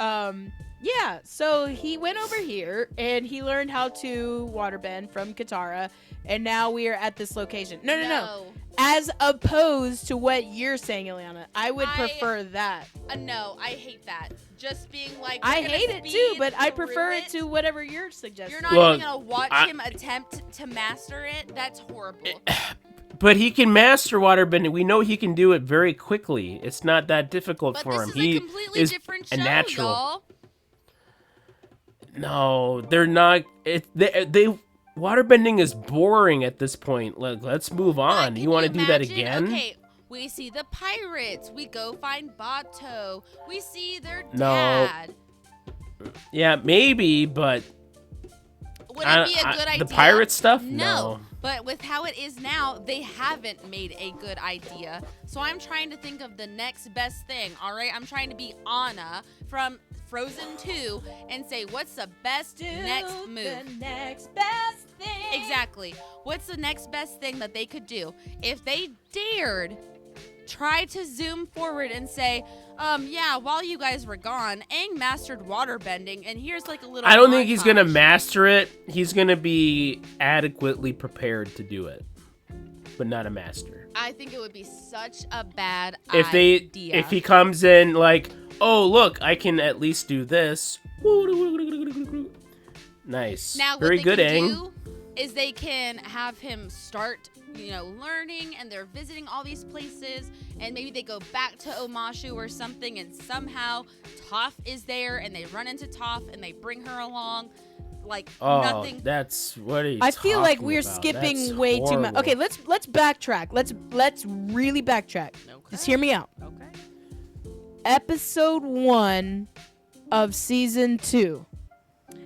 [SPEAKER 3] yeah. So he went over here and he learned how to waterbend from Katara, and now we are at this location. No. As opposed to what you're saying, Ileana, I would prefer that.
[SPEAKER 2] No, I hate that. Just being like,
[SPEAKER 3] I
[SPEAKER 2] we're gonna
[SPEAKER 3] hate it too,
[SPEAKER 2] speed
[SPEAKER 3] but I
[SPEAKER 2] through
[SPEAKER 3] prefer it to whatever you're suggesting.
[SPEAKER 2] You're not
[SPEAKER 4] Well,
[SPEAKER 2] even gonna watch him attempt to master it. That's horrible.
[SPEAKER 4] But he can master waterbending. We know he can do it very quickly. It's not that difficult
[SPEAKER 2] But
[SPEAKER 4] for
[SPEAKER 2] this
[SPEAKER 4] him.
[SPEAKER 2] is
[SPEAKER 4] He
[SPEAKER 2] a completely
[SPEAKER 4] is
[SPEAKER 2] different
[SPEAKER 4] a
[SPEAKER 2] show,
[SPEAKER 4] natural.
[SPEAKER 2] y'all.
[SPEAKER 4] No, they're not. They waterbending is boring at this point. Let's move on.
[SPEAKER 2] Can
[SPEAKER 4] You want to do that
[SPEAKER 2] imagine?
[SPEAKER 4] again?
[SPEAKER 2] Okay, we see the pirates. We go find Bato. We see their
[SPEAKER 4] No.
[SPEAKER 2] dad.
[SPEAKER 4] Yeah, maybe, but
[SPEAKER 2] Would it be a good idea?
[SPEAKER 4] the pirate stuff?
[SPEAKER 2] No. But with how it is now, they haven't made a good idea. So I'm trying to think of the next best thing, all right? I'm trying to be Anna from Frozen 2 and say, what's the best next move?
[SPEAKER 3] The next best thing.
[SPEAKER 2] Exactly. What's the next best thing that they could do? If they dared try to zoom forward and say, yeah, while you guys were gone, Aang mastered waterbending, and here's like a little
[SPEAKER 4] I don't think he's gonna
[SPEAKER 2] montage.
[SPEAKER 4] master it. He's gonna be adequately prepared to do it, but not a master.
[SPEAKER 2] I think it would be such a bad
[SPEAKER 4] If
[SPEAKER 2] idea.
[SPEAKER 4] if he comes in like, oh look, I can at least do this. Nice.
[SPEAKER 2] Now, what
[SPEAKER 4] Very
[SPEAKER 2] they
[SPEAKER 4] good,
[SPEAKER 2] can
[SPEAKER 4] Aang.
[SPEAKER 2] do is they can have him start, learning, and they're visiting all these places, and maybe they go back to Omashu or something, and somehow Toph is there, and they run into Toph, and they bring her along, like
[SPEAKER 4] Oh,
[SPEAKER 2] nothing.
[SPEAKER 4] that's what are you
[SPEAKER 3] I feel like
[SPEAKER 4] talking
[SPEAKER 3] we're
[SPEAKER 4] about?
[SPEAKER 3] skipping
[SPEAKER 4] That's
[SPEAKER 3] way too much.
[SPEAKER 4] horrible.
[SPEAKER 3] Okay, let's backtrack. Let's really backtrack. Just hear me out.
[SPEAKER 2] Okay.
[SPEAKER 3] Episode 1 of season 2.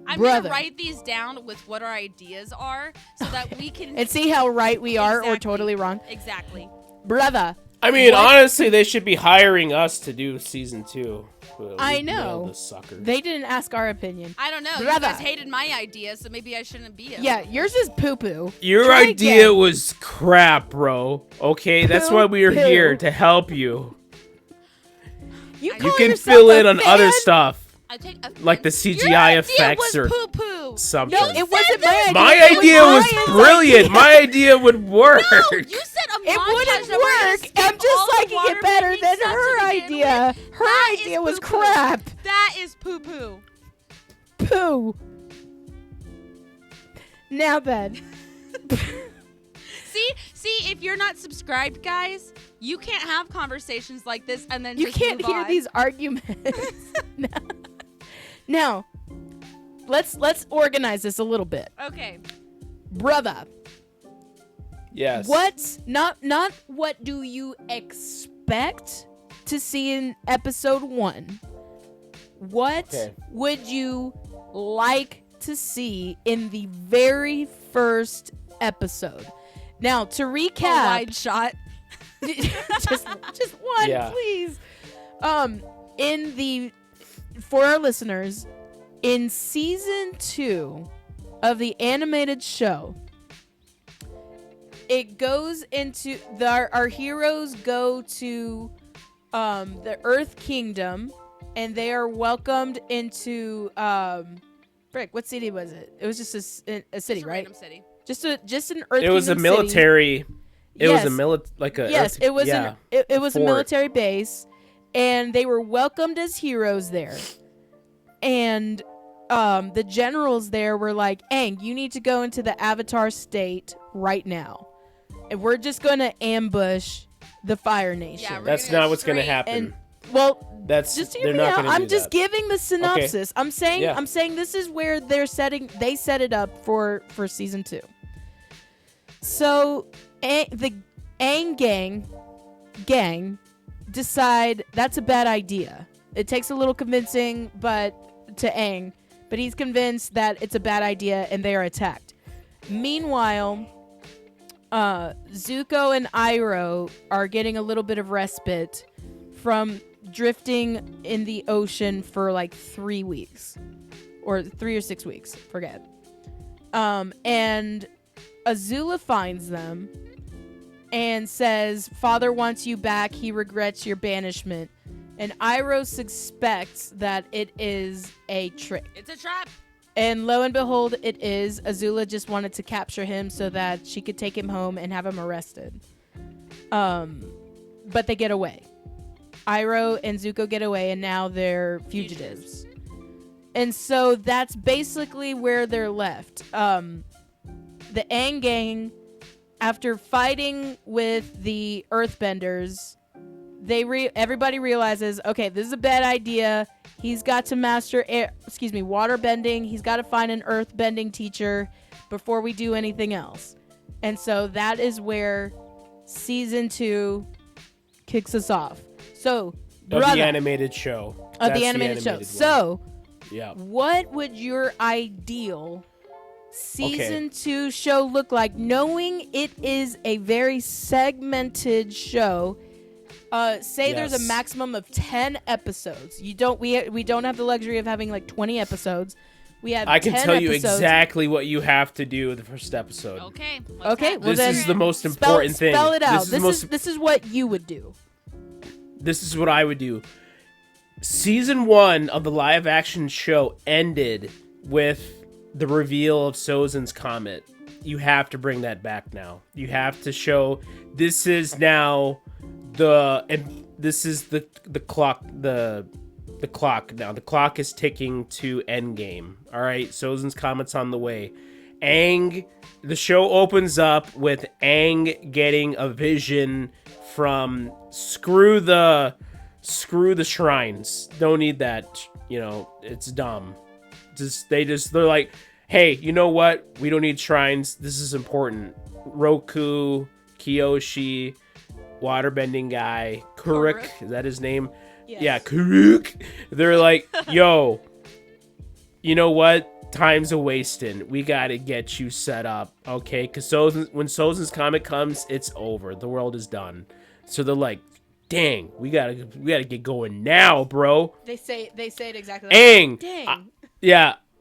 [SPEAKER 2] I'm
[SPEAKER 3] Brother.
[SPEAKER 2] gonna write these down with what our ideas are, so that we can
[SPEAKER 3] And see how right we are or
[SPEAKER 2] Exactly.
[SPEAKER 3] totally wrong.
[SPEAKER 2] exactly.
[SPEAKER 3] Brother,
[SPEAKER 4] I mean,
[SPEAKER 3] What?
[SPEAKER 4] honestly, they should be hiring us to do season 2.
[SPEAKER 3] I
[SPEAKER 4] We nailed
[SPEAKER 3] know.
[SPEAKER 4] the sucker.
[SPEAKER 3] they didn't ask our opinion.
[SPEAKER 2] I don't know. You
[SPEAKER 3] Brother.
[SPEAKER 2] guys hated my idea, so maybe I shouldn't be.
[SPEAKER 3] Yeah, yours is poo-poo.
[SPEAKER 4] Your
[SPEAKER 3] Try
[SPEAKER 4] idea
[SPEAKER 3] again.
[SPEAKER 4] was crap, bro. Okay, that's why we are
[SPEAKER 3] Poo-poo.
[SPEAKER 4] here to help you.
[SPEAKER 3] You,
[SPEAKER 2] You
[SPEAKER 4] You
[SPEAKER 3] call
[SPEAKER 4] can
[SPEAKER 3] yourself
[SPEAKER 4] fill
[SPEAKER 3] a
[SPEAKER 4] in on
[SPEAKER 3] fan?
[SPEAKER 4] other stuff,
[SPEAKER 2] I take
[SPEAKER 4] like the
[SPEAKER 2] offense.
[SPEAKER 4] CGI
[SPEAKER 2] Your
[SPEAKER 4] effects
[SPEAKER 2] idea
[SPEAKER 4] or
[SPEAKER 2] was poo-poo.
[SPEAKER 4] something.
[SPEAKER 3] No, it wasn't my idea.
[SPEAKER 4] My
[SPEAKER 3] It
[SPEAKER 4] idea was
[SPEAKER 3] Brian's
[SPEAKER 4] brilliant.
[SPEAKER 3] idea.
[SPEAKER 4] My idea would work.
[SPEAKER 2] No, you said a
[SPEAKER 3] It
[SPEAKER 2] montage
[SPEAKER 3] wouldn't
[SPEAKER 2] that we're gonna
[SPEAKER 3] work.
[SPEAKER 2] skip
[SPEAKER 3] I'm
[SPEAKER 2] all
[SPEAKER 3] just
[SPEAKER 2] the
[SPEAKER 3] liking it better
[SPEAKER 2] waterbending
[SPEAKER 3] than
[SPEAKER 2] stuff to
[SPEAKER 3] her
[SPEAKER 2] begin
[SPEAKER 3] idea.
[SPEAKER 2] with.
[SPEAKER 3] Her
[SPEAKER 2] That is
[SPEAKER 3] idea was
[SPEAKER 2] poo-poo.
[SPEAKER 3] crap.
[SPEAKER 2] That is poo-poo.
[SPEAKER 3] Poo. Now then.
[SPEAKER 2] See, if you're not subscribed, guys, you can't have conversations like this and then
[SPEAKER 3] You
[SPEAKER 2] just
[SPEAKER 3] can't
[SPEAKER 2] move
[SPEAKER 3] hear
[SPEAKER 2] on.
[SPEAKER 3] these arguments. Now, let's organize this a little bit.
[SPEAKER 2] Okay.
[SPEAKER 3] Brother,
[SPEAKER 4] Yes.
[SPEAKER 3] what's not what do you expect to see in episode 1? What
[SPEAKER 4] Okay.
[SPEAKER 3] would you like to see in the very first episode? Now, to
[SPEAKER 2] A
[SPEAKER 3] recap,
[SPEAKER 2] wide shot.
[SPEAKER 3] just one,
[SPEAKER 4] Yeah.
[SPEAKER 3] please. For our listeners, in season 2 of the animated show, it goes into our heroes go to the Earth Kingdom, and they are welcomed into frick, what city was it? It was just a city,
[SPEAKER 2] Just a
[SPEAKER 3] right?
[SPEAKER 2] random city.
[SPEAKER 3] Just an Earth
[SPEAKER 4] It was a
[SPEAKER 3] Kingdom city.
[SPEAKER 4] military. It was a
[SPEAKER 3] Yes.
[SPEAKER 4] like a.
[SPEAKER 3] Yes,
[SPEAKER 4] Earth-
[SPEAKER 3] it was
[SPEAKER 4] yeah.
[SPEAKER 3] it was a
[SPEAKER 4] fort.
[SPEAKER 3] military base, and they were welcomed as heroes there. And the generals there were like, "Aang, you need to go into the Avatar state right now." and we're just gonna ambush the Fire Nation.
[SPEAKER 2] Yeah, we're
[SPEAKER 4] That's
[SPEAKER 2] gonna go
[SPEAKER 4] not what's gonna
[SPEAKER 2] straight-
[SPEAKER 4] happen.
[SPEAKER 3] And well,
[SPEAKER 4] That's
[SPEAKER 3] just hear
[SPEAKER 4] they're
[SPEAKER 3] me
[SPEAKER 4] not
[SPEAKER 3] out.
[SPEAKER 4] gonna
[SPEAKER 3] I'm
[SPEAKER 4] do
[SPEAKER 3] just
[SPEAKER 4] that.
[SPEAKER 3] giving the synopsis. I'm saying
[SPEAKER 4] Yeah.
[SPEAKER 3] I'm saying this is where they set it up for season 2. So the Aang gang decide that's a bad idea. It takes a little convincing, but he's convinced that it's a bad idea and they are attacked. Meanwhile, Zuko and Iroh are getting a little bit of respite from drifting in the ocean for like 3 weeks or 3 or 6 weeks, forget. And Azula finds them and says, "Father wants you back. He regrets your banishment." And Iroh suspects that it is a trick.
[SPEAKER 2] It's a trap.
[SPEAKER 3] And lo and behold, it is. Azula just wanted to capture him so that she could take him home and have him arrested. But they get away. Iroh and Zuko get away, and now they're fugitives. And so that's basically where they're left. The Aang gang, after fighting with the Earthbenders, everybody realizes, okay, this is a bad idea. He's got to master water bending. He's got to find an earth bending teacher before we do anything else. And so that is where season 2 kicks us off. So,
[SPEAKER 4] Of
[SPEAKER 3] brother,
[SPEAKER 4] the animated show.
[SPEAKER 3] of
[SPEAKER 4] That's
[SPEAKER 3] the animated show.
[SPEAKER 4] one.
[SPEAKER 3] So,
[SPEAKER 4] Yeah.
[SPEAKER 3] what would your ideal season 2 show look like, knowing it is a very segmented show? Say there's a
[SPEAKER 4] Yes.
[SPEAKER 3] maximum of 10 episodes. We don't have the luxury of having like 20 episodes. We have
[SPEAKER 4] I can
[SPEAKER 3] 10
[SPEAKER 4] tell you
[SPEAKER 3] episodes.
[SPEAKER 4] exactly what you have to do the first episode.
[SPEAKER 2] Okay.
[SPEAKER 3] Okay, well
[SPEAKER 4] This
[SPEAKER 3] then
[SPEAKER 4] is the most
[SPEAKER 3] spell
[SPEAKER 4] important thing.
[SPEAKER 3] it out.
[SPEAKER 4] This
[SPEAKER 3] This is what you would do.
[SPEAKER 4] This is what I would do. Season 1 of the live action show ended with the reveal of Sozin's comet. You have to bring that back now. You have to show this is now the clock now. The clock is ticking to endgame. All right, Sozin's comet's on the way. Aang, the show opens up with Aang getting a vision from screw the shrines. Don't need that. It's dumb. They're like, hey, you know what? We don't need shrines. This is important. Roku, Kyoshi, waterbending guy, Kuruk, is that his name?
[SPEAKER 3] Yes.
[SPEAKER 4] Yeah, Kuruk. They're like, yo, you know what? Time's a wasting. We gotta get you set up, okay? Because when Sozin's comet comes, it's over. The world is done. So they're like, dang, we gotta get going now, bro.
[SPEAKER 3] They say it exactly.
[SPEAKER 4] Aang,
[SPEAKER 3] Dang.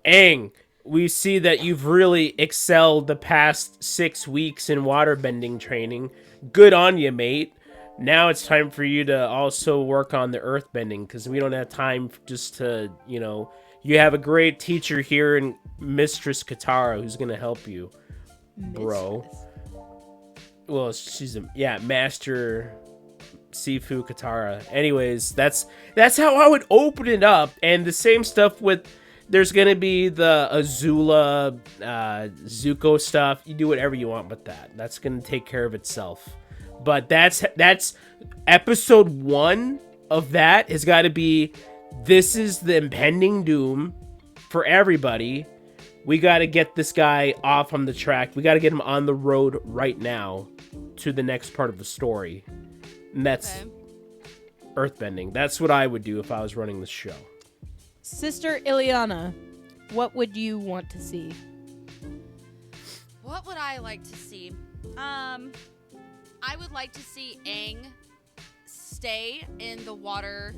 [SPEAKER 4] Aang, we see that you've really excelled the past 6 weeks in waterbending training. Good on you, mate. Now it's time for you to also work on the earthbending, because we don't have time just to, you have a great teacher here in Mistress Katara who's going to help you, bro.
[SPEAKER 3] Mistress.
[SPEAKER 4] Well, she's Master Sifu Katara. Anyways, that's how I would open it up. And the same stuff with, there's going to be the Azula, Zuko stuff. You do whatever you want with that. That's going to take care of itself. But that's episode 1 of that has got to be, this is the impending doom for everybody. We got to get this guy off on the track. We got to get him on the road right now to the next part of the story. And that's earthbending. That's what I would do if I was running the show.
[SPEAKER 3] Sister Ileana, what would you want to see?
[SPEAKER 2] What would I like to see? I would like to see Aang stay in the water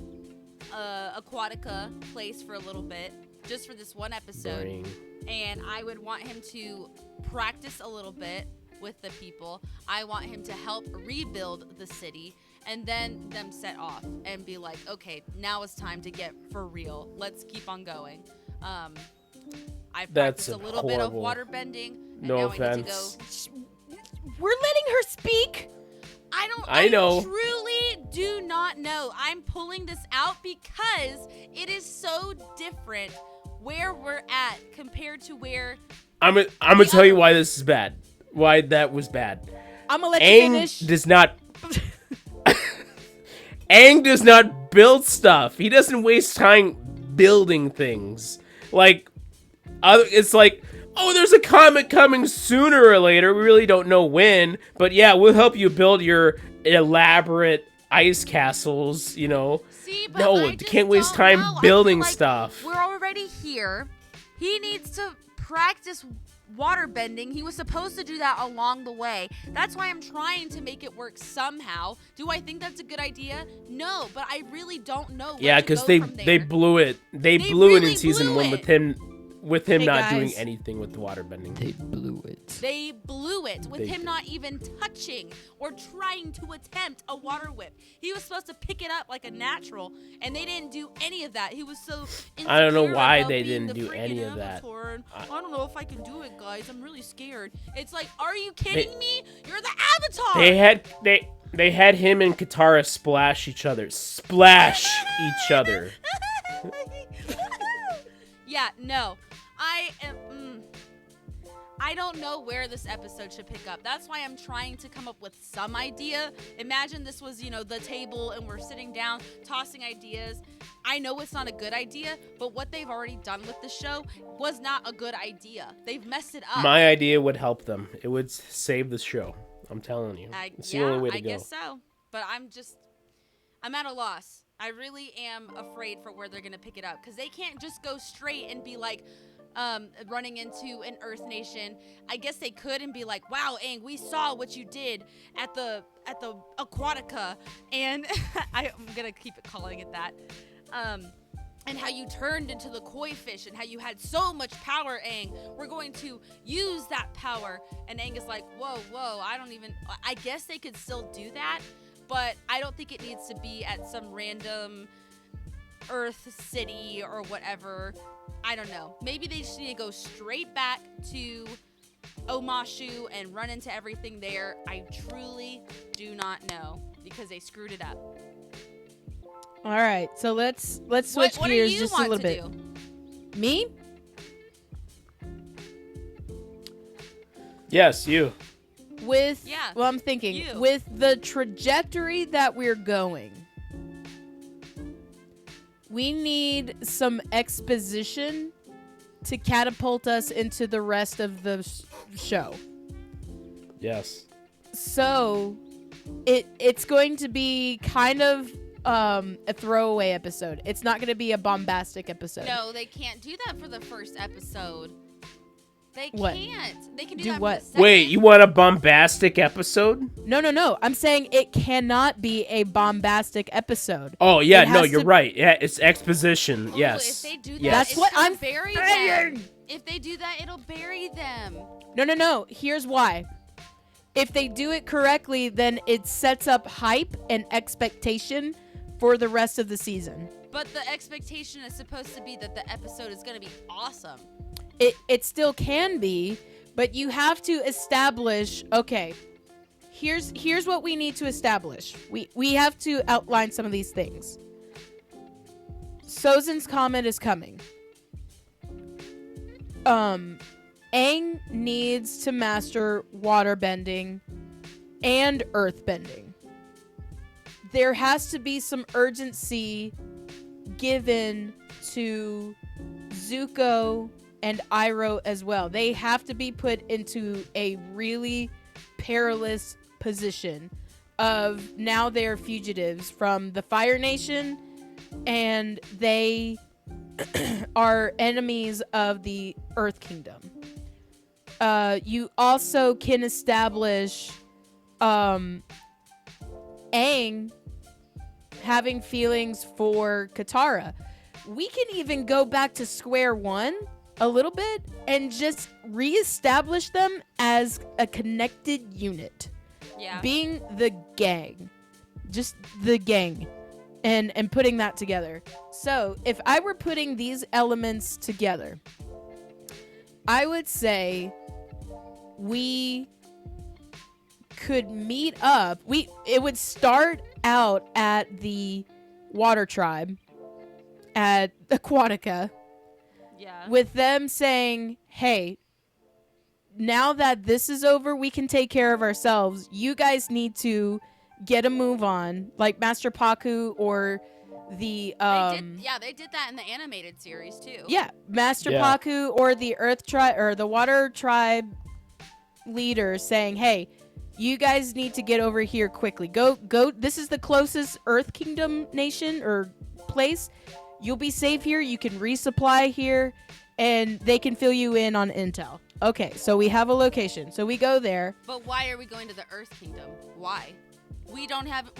[SPEAKER 2] Aquatica place for a little bit, just for this one episode.
[SPEAKER 4] Burning.
[SPEAKER 2] And I would want him to practice a little bit with the people. I want him to help rebuild the city, and then them set off and be like, okay, now it's time to get for real. Let's keep on going. I've
[SPEAKER 4] That's
[SPEAKER 2] practiced a little bit of
[SPEAKER 4] horrible.
[SPEAKER 2] water bending, and
[SPEAKER 4] No
[SPEAKER 2] now I need to
[SPEAKER 4] offense.
[SPEAKER 2] go.
[SPEAKER 3] We're letting her speak.
[SPEAKER 4] I know.
[SPEAKER 2] Truly do not know. I'm pulling this out because it is so different where we're at compared to where.
[SPEAKER 4] I'm gonna tell you why this is bad. Why that was bad.
[SPEAKER 3] I'm gonna let you
[SPEAKER 4] Aang
[SPEAKER 3] finish.
[SPEAKER 4] does not. Aang does not build stuff. He doesn't waste time building things. Like, it's like, oh, there's a comet coming sooner or later. We really don't know when, but yeah, we'll help you build your elaborate ice castles. You know.
[SPEAKER 2] See, but
[SPEAKER 4] No,
[SPEAKER 2] I
[SPEAKER 4] you
[SPEAKER 2] just
[SPEAKER 4] can't waste
[SPEAKER 2] don't
[SPEAKER 4] time
[SPEAKER 2] know. I feel
[SPEAKER 4] building
[SPEAKER 2] like
[SPEAKER 4] stuff.
[SPEAKER 2] We're already here. He needs to practice water bending. He was supposed to do that along the way. That's why I'm trying to make it work somehow. Do I think that's a good idea? No, but I really don't know where
[SPEAKER 4] Yeah,
[SPEAKER 2] to
[SPEAKER 4] because
[SPEAKER 2] go
[SPEAKER 4] they
[SPEAKER 2] from there.
[SPEAKER 4] they blew it. They blew it
[SPEAKER 2] really
[SPEAKER 4] in season
[SPEAKER 2] blew
[SPEAKER 4] 1
[SPEAKER 2] it.
[SPEAKER 4] with him
[SPEAKER 3] Hey,
[SPEAKER 4] not doing
[SPEAKER 3] guys.
[SPEAKER 4] anything with the water bending.
[SPEAKER 3] They blew it.
[SPEAKER 2] They blew it with
[SPEAKER 4] They
[SPEAKER 2] him
[SPEAKER 4] did.
[SPEAKER 2] not even touching or trying to attempt a water whip. He was supposed to pick it up like a natural, and they didn't do any of that. He was so insecure
[SPEAKER 4] I don't know why
[SPEAKER 2] about
[SPEAKER 4] they
[SPEAKER 2] being
[SPEAKER 4] didn't
[SPEAKER 2] the
[SPEAKER 4] do any
[SPEAKER 2] freaking
[SPEAKER 4] of that.
[SPEAKER 2] Avatar, and I don't know if I can do it, guys. I'm really scared. It's like, are you
[SPEAKER 4] They-
[SPEAKER 2] kidding me? You're the Avatar.
[SPEAKER 4] They had him and Katara splash each other. Splash each other.
[SPEAKER 2] Yeah, no. I don't know where this episode should pick up. That's why I'm trying to come up with some idea. Imagine this was, the table and we're sitting down tossing ideas. I know it's not a good idea, but what they've already done with the show was not a good idea. They've messed it up.
[SPEAKER 4] My idea would help them. It would save the show. I'm telling you. It's the only way to
[SPEAKER 2] I
[SPEAKER 4] go.
[SPEAKER 2] guess so. But I'm at a loss. I really am afraid for where they're going to pick it up because they can't just go straight and be like, running into an Earth Nation. I guess they could and be like, "Wow, Aang, we saw what you did at the Aquatica," and I'm gonna keep calling it that. And how you turned into the koi fish and how you had so much power, Aang. We're going to use that power. And Aang is like, whoa, I guess they could still do that, but I don't think it needs to be at some random Earth city or whatever. I don't know. Maybe they just need to go straight back to Omashu and run into everything there. I truly do not know because they screwed it up.
[SPEAKER 3] All right, so let's switch
[SPEAKER 2] what
[SPEAKER 3] gears
[SPEAKER 2] do you
[SPEAKER 3] just
[SPEAKER 2] want
[SPEAKER 3] a little
[SPEAKER 2] to
[SPEAKER 3] bit.
[SPEAKER 2] do?
[SPEAKER 3] Me?
[SPEAKER 4] Yes, you.
[SPEAKER 3] I'm thinking
[SPEAKER 2] you.
[SPEAKER 3] with the trajectory that we're going, we need some exposition to catapult us into the rest of the show.
[SPEAKER 4] Yes.
[SPEAKER 3] So it's going to be kind of a throwaway episode. It's not going to be a bombastic episode.
[SPEAKER 2] No, they can't do that for the first episode. They
[SPEAKER 3] What?
[SPEAKER 2] can't. They can do,
[SPEAKER 3] Do
[SPEAKER 2] that
[SPEAKER 3] what?
[SPEAKER 2] for the second.
[SPEAKER 4] Wait, you want a bombastic episode?
[SPEAKER 3] No. I'm saying it cannot be a bombastic episode.
[SPEAKER 4] Oh, yeah,
[SPEAKER 3] It
[SPEAKER 4] no,
[SPEAKER 3] has
[SPEAKER 4] you're
[SPEAKER 3] to-
[SPEAKER 4] right. Yeah, it's exposition.
[SPEAKER 2] Ooh,
[SPEAKER 4] Yes.
[SPEAKER 2] If they do that,
[SPEAKER 4] Yes.
[SPEAKER 3] That's
[SPEAKER 2] it's
[SPEAKER 3] what
[SPEAKER 2] gonna
[SPEAKER 3] I'm
[SPEAKER 2] bury
[SPEAKER 3] saying.
[SPEAKER 2] them. If they do that, it'll bury them.
[SPEAKER 3] No. Here's why. If they do it correctly, then it sets up hype and expectation for the rest of the season.
[SPEAKER 2] But the expectation is supposed to be that the episode is going to be awesome.
[SPEAKER 3] It still can be, but you have to establish, okay, here's what we need to establish. We have to outline some of these things. Sozin's Comet is coming. Aang needs to master water bending and earth bending. There has to be some urgency given to Zuko and Iroh as well. They have to be put into a really perilous position of now they're fugitives from the Fire Nation and they are enemies of the Earth Kingdom. You also can establish Aang having feelings for Katara. We can even go back to square one a little bit and just reestablish them as a connected unit.
[SPEAKER 2] Yeah.
[SPEAKER 3] Being the gang. Just the gang. And putting that together. So, if I were putting these elements together, I would say we could meet up. It would start out at the Water Tribe at Aquatica
[SPEAKER 2] Yeah.
[SPEAKER 3] with them saying, "Hey, now that this is over, we can take care of ourselves. You guys need to get a move on, like Master Paku or the
[SPEAKER 2] they did that in the animated series too.
[SPEAKER 3] yeah, Master
[SPEAKER 4] Yeah.
[SPEAKER 3] Paku or the Earth tribe or the Water tribe leader saying, "Hey, you guys need to get over here quickly. Go. This is the closest Earth Kingdom nation or place. You'll be safe here. You can resupply here, and they can fill you in on intel." Okay, so we have a location. So we go there.
[SPEAKER 2] But why are we going to the Earth Kingdom? Why? We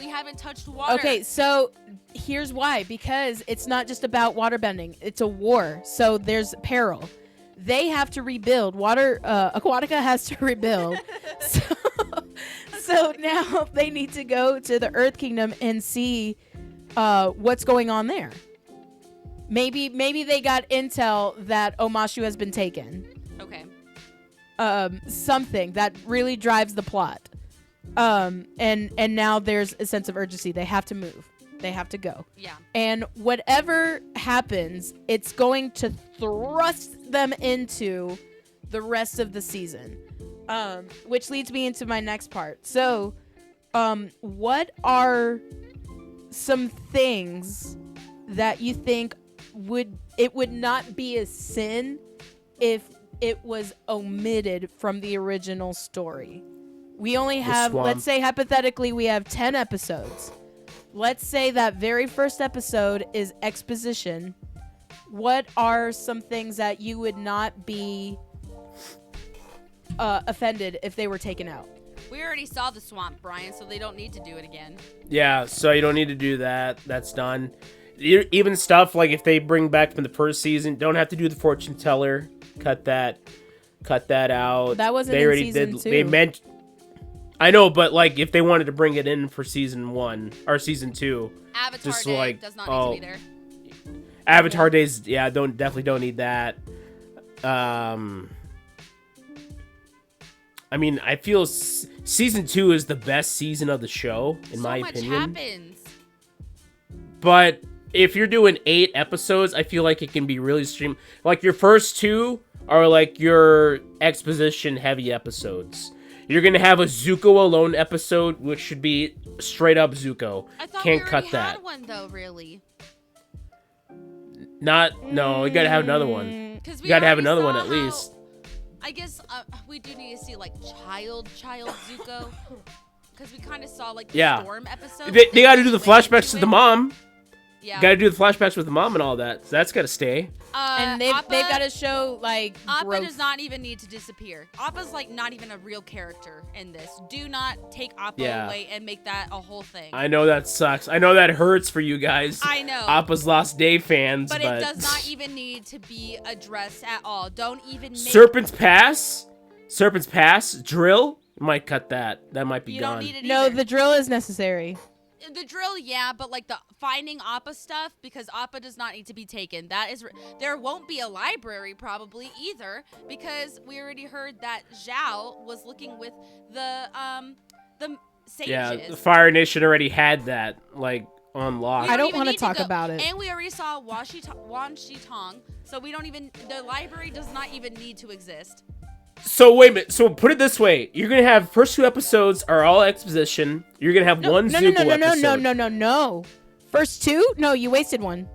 [SPEAKER 2] haven't touched water.
[SPEAKER 3] Okay, so here's why. Because it's not just about waterbending. It's a war. So there's peril. They have to rebuild. Aquatica has to rebuild. So now they need to go to the Earth Kingdom and see what's going on there. Maybe they got intel that Omashu has been taken.
[SPEAKER 2] Okay.
[SPEAKER 3] Something that really drives the plot. And now there's a sense of urgency. They have to move. They have to go.
[SPEAKER 2] Yeah.
[SPEAKER 3] And whatever happens, it's going to thrust them into the rest of the season. Which leads me into my next part. So, what are some things that you think would not be a sin if it was omitted from the original story? We only have, let's say hypothetically, we have 10 episodes. Let's say that very first episode is exposition. What are some things that you would not be offended if they were taken out?
[SPEAKER 2] We already saw the swamp, Brian, so they don't need to do it again.
[SPEAKER 4] Yeah, so you don't need to do that. That's done. Even stuff like if they bring back from the first season, don't have to do the fortune teller. Cut that out.
[SPEAKER 3] That wasn't
[SPEAKER 4] they
[SPEAKER 3] in
[SPEAKER 4] already
[SPEAKER 3] season
[SPEAKER 4] did.
[SPEAKER 3] 2.
[SPEAKER 4] They meant. I know, but like if they wanted to bring it in for season 1 or season 2,
[SPEAKER 2] Avatar
[SPEAKER 4] just
[SPEAKER 2] Day
[SPEAKER 4] like
[SPEAKER 2] does not need to be there.
[SPEAKER 4] Avatar Days, yeah, definitely don't need that. I mean, I feel season 2 is the best season of the show in my opinion.
[SPEAKER 2] So much happens.
[SPEAKER 4] But if you're doing 8 episodes, I feel like it can be really stream. Like your first 2 are like your exposition heavy episodes. You're gonna have a Zuko alone episode, which should be straight up Zuko.
[SPEAKER 2] I thought
[SPEAKER 4] Can't
[SPEAKER 2] we
[SPEAKER 4] cut
[SPEAKER 2] already
[SPEAKER 4] that.
[SPEAKER 2] had one though, really.
[SPEAKER 4] No, you gotta have another one.
[SPEAKER 2] Because
[SPEAKER 4] You gotta have another one at least.
[SPEAKER 2] I guess we do need to see like child Zuko, because we kind of saw like the
[SPEAKER 4] Yeah.
[SPEAKER 2] Storm episode.
[SPEAKER 4] They gotta do the flashbacks to the mom.
[SPEAKER 2] Yeah.
[SPEAKER 4] Gotta do the flashbacks with the mom and all that. So that's gotta stay.
[SPEAKER 3] And they've got to show like
[SPEAKER 2] Appa
[SPEAKER 3] growth.
[SPEAKER 2] does not even need to disappear. Appa's like not even a real character in this. Do not take Appa away and make that a whole thing.
[SPEAKER 4] I know that sucks. I know that hurts for you guys.
[SPEAKER 2] I know.
[SPEAKER 4] Appa's Lost Day fans,
[SPEAKER 2] but it does not even need to be addressed at all. Don't even make
[SPEAKER 4] Serpent's Pass, drill. Might cut that. That might be
[SPEAKER 2] You
[SPEAKER 4] gone.
[SPEAKER 2] don't need it
[SPEAKER 3] No,
[SPEAKER 2] either.
[SPEAKER 3] the drill is necessary.
[SPEAKER 2] The drill, yeah, but like the finding Appa stuff, because Appa does not need to be taken. That is, there won't be a library probably either, because we already heard that Zhao was looking with the sages.
[SPEAKER 4] Yeah, the Fire Nation already had that like unlocked.
[SPEAKER 2] We
[SPEAKER 3] I don't
[SPEAKER 2] even
[SPEAKER 3] wanna
[SPEAKER 2] need
[SPEAKER 3] talk
[SPEAKER 2] go-
[SPEAKER 3] about it.
[SPEAKER 2] And we already saw Wan Shi Tong, so we don't even, the library does not even need to exist.
[SPEAKER 4] So wait a minute. So put it this way: you're gonna have first 2 episodes are all exposition. You're gonna have one
[SPEAKER 3] no,
[SPEAKER 4] Zuko episode.
[SPEAKER 3] no. First 2? No, you wasted one.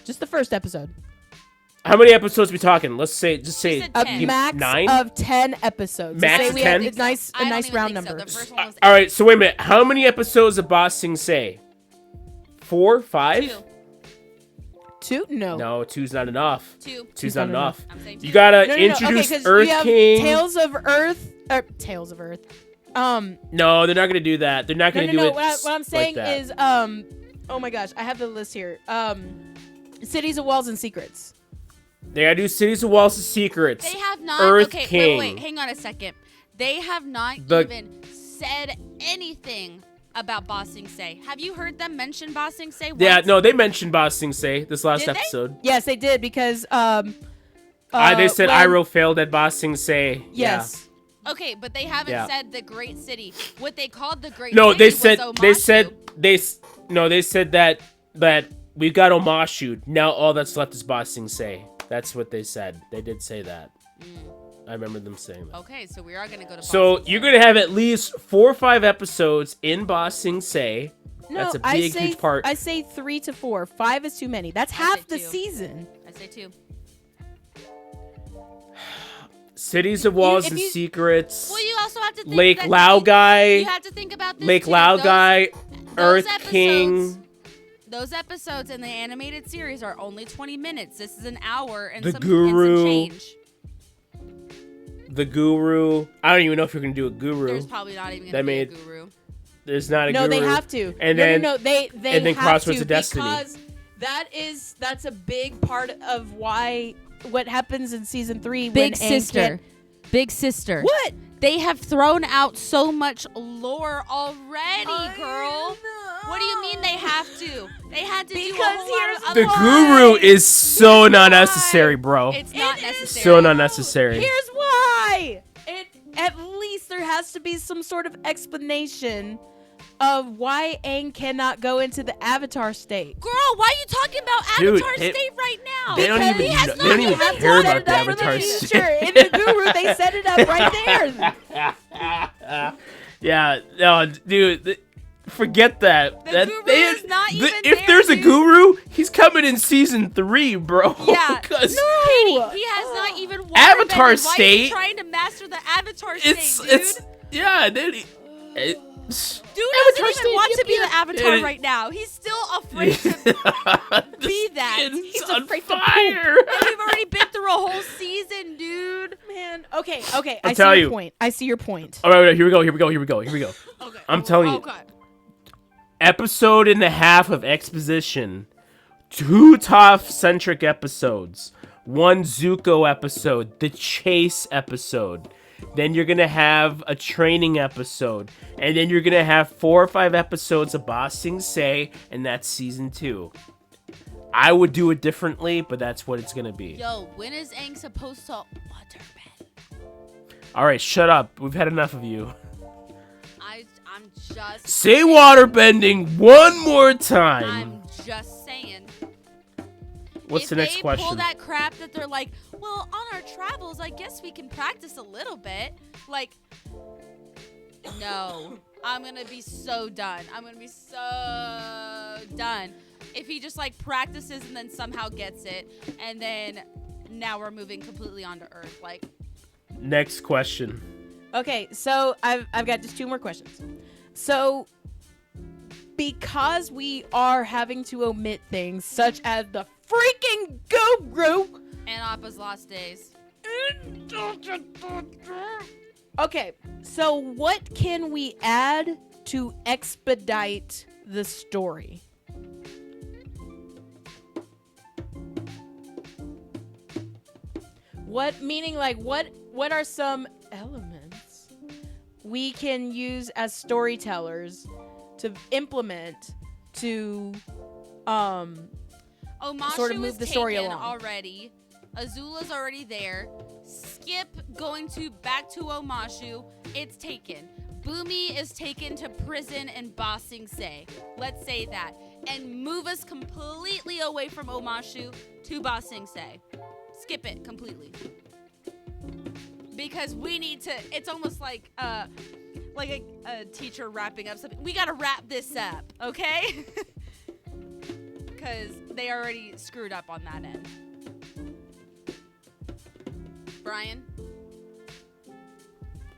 [SPEAKER 3] Just the first episode.
[SPEAKER 4] How many episodes we talking? Let's say, just say
[SPEAKER 2] said
[SPEAKER 3] A
[SPEAKER 2] 10.
[SPEAKER 3] max
[SPEAKER 4] 9.
[SPEAKER 3] of 10 episodes.
[SPEAKER 4] Max
[SPEAKER 3] Say
[SPEAKER 4] of
[SPEAKER 3] we have
[SPEAKER 4] 10?
[SPEAKER 3] a nice
[SPEAKER 2] I don't even
[SPEAKER 3] round
[SPEAKER 2] think so.
[SPEAKER 3] number.
[SPEAKER 2] The first one was
[SPEAKER 4] All right. So wait a minute. How many episodes of Boss Sing Say? 4, 5?
[SPEAKER 2] 2.
[SPEAKER 3] 2? No.
[SPEAKER 4] No, 2's not enough.
[SPEAKER 2] 2.
[SPEAKER 4] 2's not enough.
[SPEAKER 2] I'm saying
[SPEAKER 4] You
[SPEAKER 2] 2.
[SPEAKER 4] gotta
[SPEAKER 3] No.
[SPEAKER 4] introduce
[SPEAKER 3] Okay, 'cause
[SPEAKER 4] Earth
[SPEAKER 3] we have
[SPEAKER 4] King.
[SPEAKER 3] Tales of Earth. Tales of Earth.
[SPEAKER 4] No, they're not gonna do that. They're not gonna do it.
[SPEAKER 3] What I'm saying
[SPEAKER 4] like that.
[SPEAKER 3] is, oh my gosh, I have the list here. Cities of Walls and Secrets.
[SPEAKER 4] They gotta do Cities of Walls and Secrets.
[SPEAKER 2] They have not.
[SPEAKER 4] Earth
[SPEAKER 2] Okay,
[SPEAKER 4] King.
[SPEAKER 2] wait, hang on a second. They have not even said anything about Ba Sing Se. Have you heard them mention Ba Sing Se once?
[SPEAKER 4] Yeah, no, they mentioned Boss Sing Say this last
[SPEAKER 2] Did they?
[SPEAKER 4] episode.
[SPEAKER 3] Yes, they did because
[SPEAKER 4] They said
[SPEAKER 3] when-
[SPEAKER 4] Iroh failed at Boss Sing Say.
[SPEAKER 3] Yes.
[SPEAKER 2] Okay, but they haven't
[SPEAKER 4] Yeah.
[SPEAKER 2] said the Great City. What they called the Great
[SPEAKER 4] No,
[SPEAKER 2] City
[SPEAKER 4] they
[SPEAKER 2] was
[SPEAKER 4] said
[SPEAKER 2] Omashu.
[SPEAKER 4] they said that we've got Omashu. Now all that's left is Boss Sing Say. That's what they said. They did say that. I remember them saying that.
[SPEAKER 2] Okay, so we are gonna go to.
[SPEAKER 4] So
[SPEAKER 2] Boston
[SPEAKER 4] you're
[SPEAKER 2] State.
[SPEAKER 4] gonna have at least 4 or 5 episodes in Ba Sing Se.
[SPEAKER 3] No,
[SPEAKER 4] That's a
[SPEAKER 3] I
[SPEAKER 4] big,
[SPEAKER 3] say
[SPEAKER 4] huge part.
[SPEAKER 3] I say 3 to 4. 5 is too many. That's
[SPEAKER 2] I
[SPEAKER 3] half
[SPEAKER 2] say
[SPEAKER 3] the
[SPEAKER 2] 2.
[SPEAKER 3] season.
[SPEAKER 2] I say 2.
[SPEAKER 4] Cities of Walls
[SPEAKER 3] if
[SPEAKER 4] and
[SPEAKER 3] you-
[SPEAKER 4] Secrets.
[SPEAKER 2] Well, you also have to think
[SPEAKER 4] Lake
[SPEAKER 2] that
[SPEAKER 4] Lao
[SPEAKER 2] You
[SPEAKER 4] Gai.
[SPEAKER 2] have to think about this
[SPEAKER 4] Lake
[SPEAKER 2] too.
[SPEAKER 4] Lao
[SPEAKER 2] Those-
[SPEAKER 4] Gai.
[SPEAKER 2] those
[SPEAKER 4] Earth King.
[SPEAKER 2] episodes- Those episodes in the animated series are only 20 minutes. This is an hour and
[SPEAKER 4] The
[SPEAKER 2] some
[SPEAKER 4] Guru.
[SPEAKER 2] change.
[SPEAKER 4] The Guru. I don't even know if you're gonna do a Guru.
[SPEAKER 2] There's probably not even
[SPEAKER 4] That
[SPEAKER 2] gonna be a
[SPEAKER 4] made-
[SPEAKER 2] guru.
[SPEAKER 4] There's not a
[SPEAKER 3] No,
[SPEAKER 4] Guru.
[SPEAKER 3] they have to.
[SPEAKER 4] And
[SPEAKER 3] no,
[SPEAKER 4] then-
[SPEAKER 3] no, they
[SPEAKER 4] and then
[SPEAKER 3] have
[SPEAKER 4] Crossroads
[SPEAKER 3] to
[SPEAKER 4] of Destiny.
[SPEAKER 3] because that's a big part of why what happens in season 3 when Aang can't-
[SPEAKER 2] Big sister.
[SPEAKER 3] What?
[SPEAKER 2] They have thrown out so much lore already, girl. What do you mean they have to? They had to do a
[SPEAKER 3] Because
[SPEAKER 2] whole lot of
[SPEAKER 3] here's
[SPEAKER 2] other
[SPEAKER 4] The
[SPEAKER 3] why.
[SPEAKER 4] Guru is so not necessary, bro.
[SPEAKER 2] It's not
[SPEAKER 3] It is
[SPEAKER 2] necessary.
[SPEAKER 4] So not necessary.
[SPEAKER 3] Here's why. At least there has to be some sort of explanation of why Aang cannot go into the Avatar state.
[SPEAKER 2] Girl, why are you talking about
[SPEAKER 4] Dude,
[SPEAKER 2] Avatar
[SPEAKER 4] it-
[SPEAKER 2] State right now?
[SPEAKER 4] They don't
[SPEAKER 3] Because
[SPEAKER 4] even
[SPEAKER 3] he has
[SPEAKER 4] know-
[SPEAKER 3] not
[SPEAKER 4] they don't even
[SPEAKER 3] even
[SPEAKER 4] care
[SPEAKER 3] set
[SPEAKER 4] about
[SPEAKER 3] it
[SPEAKER 4] the
[SPEAKER 3] up for
[SPEAKER 4] Avatar
[SPEAKER 3] future.
[SPEAKER 4] state.
[SPEAKER 3] In the Guru, they set it up right there.
[SPEAKER 4] Yeah, no, dude, forget that.
[SPEAKER 2] The
[SPEAKER 4] that
[SPEAKER 2] Guru is not even
[SPEAKER 4] If
[SPEAKER 2] there,
[SPEAKER 4] there's a
[SPEAKER 2] dude.
[SPEAKER 4] Guru, he's coming in season 3, bro.
[SPEAKER 2] Yeah.
[SPEAKER 4] 'Cause
[SPEAKER 2] Katie, he has not even
[SPEAKER 4] Avatar
[SPEAKER 2] waterbended. Why are you
[SPEAKER 4] State-
[SPEAKER 2] trying to master the Avatar
[SPEAKER 4] it's
[SPEAKER 2] State, dude?
[SPEAKER 4] yeah. Then
[SPEAKER 2] Dude
[SPEAKER 4] Avatar
[SPEAKER 2] doesn't even
[SPEAKER 4] State,
[SPEAKER 2] want to be
[SPEAKER 4] yeah.
[SPEAKER 2] the Avatar
[SPEAKER 4] It-
[SPEAKER 2] right now. He's still afraid to be that.
[SPEAKER 4] It's
[SPEAKER 2] He's
[SPEAKER 4] on
[SPEAKER 2] afraid to poop.
[SPEAKER 4] fire.
[SPEAKER 2] And we've already been through a whole season, dude.
[SPEAKER 3] Man, okay. I see
[SPEAKER 4] tell
[SPEAKER 3] your
[SPEAKER 4] you.
[SPEAKER 3] point. I see your point.
[SPEAKER 4] All right, here we go.
[SPEAKER 2] Okay.
[SPEAKER 4] I'm telling you.
[SPEAKER 2] Okay.
[SPEAKER 4] Episode and a half of exposition, 2 Toph-centric episodes, 1 Zuko episode, the chase episode. Then you're gonna have a training episode, and then you're gonna have 4 or 5 episodes of Ba Sing Se, and that's season 2. I would do it differently, but that's what it's gonna be.
[SPEAKER 2] Yo, when is Aang supposed to waterbend?
[SPEAKER 4] All right, shut up. We've had enough of you.
[SPEAKER 2] I'm just
[SPEAKER 4] Say waterbending one more time.
[SPEAKER 2] I'm just saying.
[SPEAKER 4] What's
[SPEAKER 2] If
[SPEAKER 4] the next
[SPEAKER 2] they
[SPEAKER 4] question?
[SPEAKER 2] pull that crap that they're like, well, on our travels, I guess we can practice a little bit. Like, no. I'm going to be so done. I'm going to be so done. If he just, like, practices and then somehow gets it, and then now we're moving completely onto Earth. Like,
[SPEAKER 4] Next question.
[SPEAKER 3] Okay, so I've got just 2 more questions. So, because we are having to omit things such as the freaking Guru.
[SPEAKER 2] and Appa's Lost Days.
[SPEAKER 3] Okay, so what can we add to expedite the story? What are some elements we can use as storytellers to implement to
[SPEAKER 2] Omashu
[SPEAKER 3] sort of move
[SPEAKER 2] is
[SPEAKER 3] the story
[SPEAKER 2] taken
[SPEAKER 3] along.
[SPEAKER 2] already. Azula's already there. Skip going back to Omashu. It's taken. Boomy is taken to prison in Ba Sing Se. Let's say that. And move us completely away from Omashu to Ba Sing Se. Skip it completely. Because we need to, it's almost like a teacher wrapping up something. We gotta wrap this up, okay? Because they already screwed up on that end. Brian?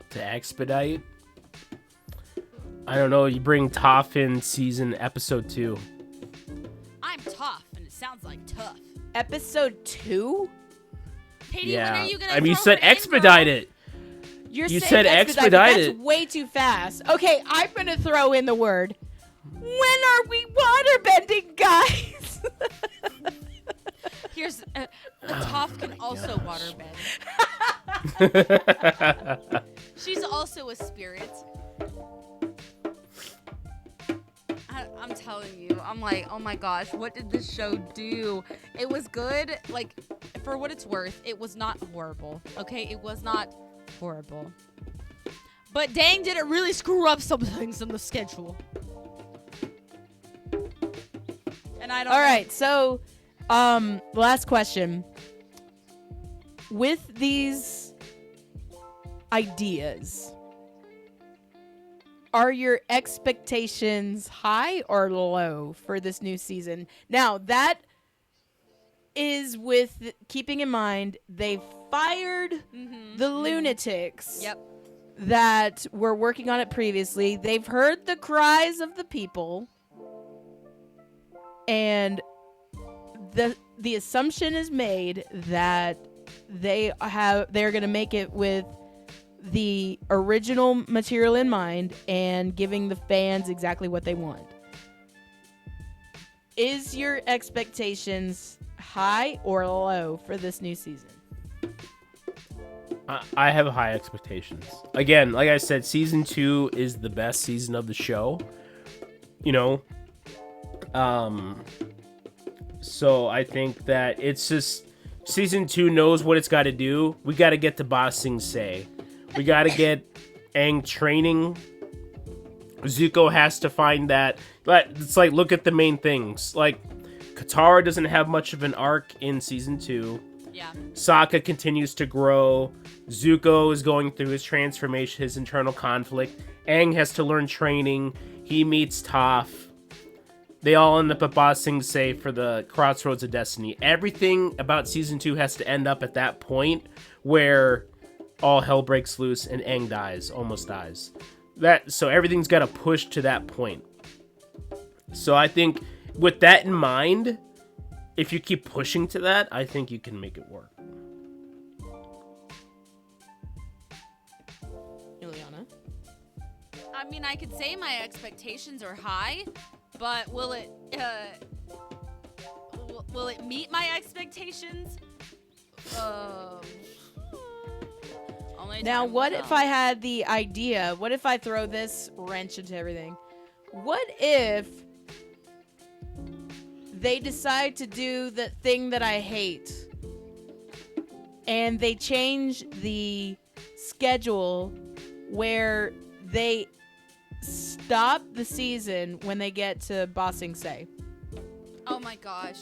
[SPEAKER 4] To expedite? I don't know. You bring Toph in episode 2.
[SPEAKER 2] I'm tough, and it sounds like tough.
[SPEAKER 3] episode 2?
[SPEAKER 2] Katie, when are you gonna
[SPEAKER 4] I mean, you
[SPEAKER 2] throw
[SPEAKER 4] said
[SPEAKER 2] her in,
[SPEAKER 4] expedite
[SPEAKER 2] girl?
[SPEAKER 4] it.
[SPEAKER 3] You
[SPEAKER 4] You said expedite
[SPEAKER 3] That's
[SPEAKER 4] it.
[SPEAKER 3] way too fast. Okay, I'm gonna throw in the word. When are we waterbending, guys?
[SPEAKER 2] Here's the Toph can also
[SPEAKER 4] gosh.
[SPEAKER 2] waterbend. She's also a spirit. I'm telling you, I'm like, oh my gosh, what did this show do? It was good, like, for what it's worth, it was not horrible, okay? It was not horrible. But dang, did it really screw up some things in the schedule. And I don't
[SPEAKER 3] All
[SPEAKER 2] know.
[SPEAKER 3] right, so last question. With these ideas. Are your expectations high or low for this new season? Now, that is with keeping in mind they fired the lunatics
[SPEAKER 2] Yep.
[SPEAKER 3] that were working on it previously. They've heard the cries of the people, and the assumption is made that they're going to make it with the original material in mind and giving the fans exactly what they want. Is your expectations high or low for this new season?
[SPEAKER 4] I have high expectations. Again, like I said, season 2 is the best season of the show. You know, so I think that it's just season 2 knows what it's got to do. We got to get to Ba Sing Se. We got to get Aang training. Zuko has to find that. But it's like, look at the main things. Like, Katara doesn't have much of an arc in season 2.
[SPEAKER 2] Yeah.
[SPEAKER 4] Sokka continues to grow. Zuko is going through his transformation, his internal conflict. Aang has to learn training. He meets Toph. They all end up at Ba Sing Se for the Crossroads of Destiny. Everything about season 2 has to end up at that point where all hell breaks loose and Aang dies, almost dies. So everything's got to push to that point. So I think with that in mind, if you keep pushing to that, I think you can make it work.
[SPEAKER 3] Ileana?
[SPEAKER 2] I mean, I could say my expectations are high, but will it meet my expectations? Only
[SPEAKER 3] Now,
[SPEAKER 2] time will
[SPEAKER 3] what
[SPEAKER 2] tell.
[SPEAKER 3] if I had the idea? What if I throw this wrench into everything? What if they decide to do the thing that I hate and they change the schedule where they stop the season when they get to Ba Sing Se?
[SPEAKER 2] Oh my gosh.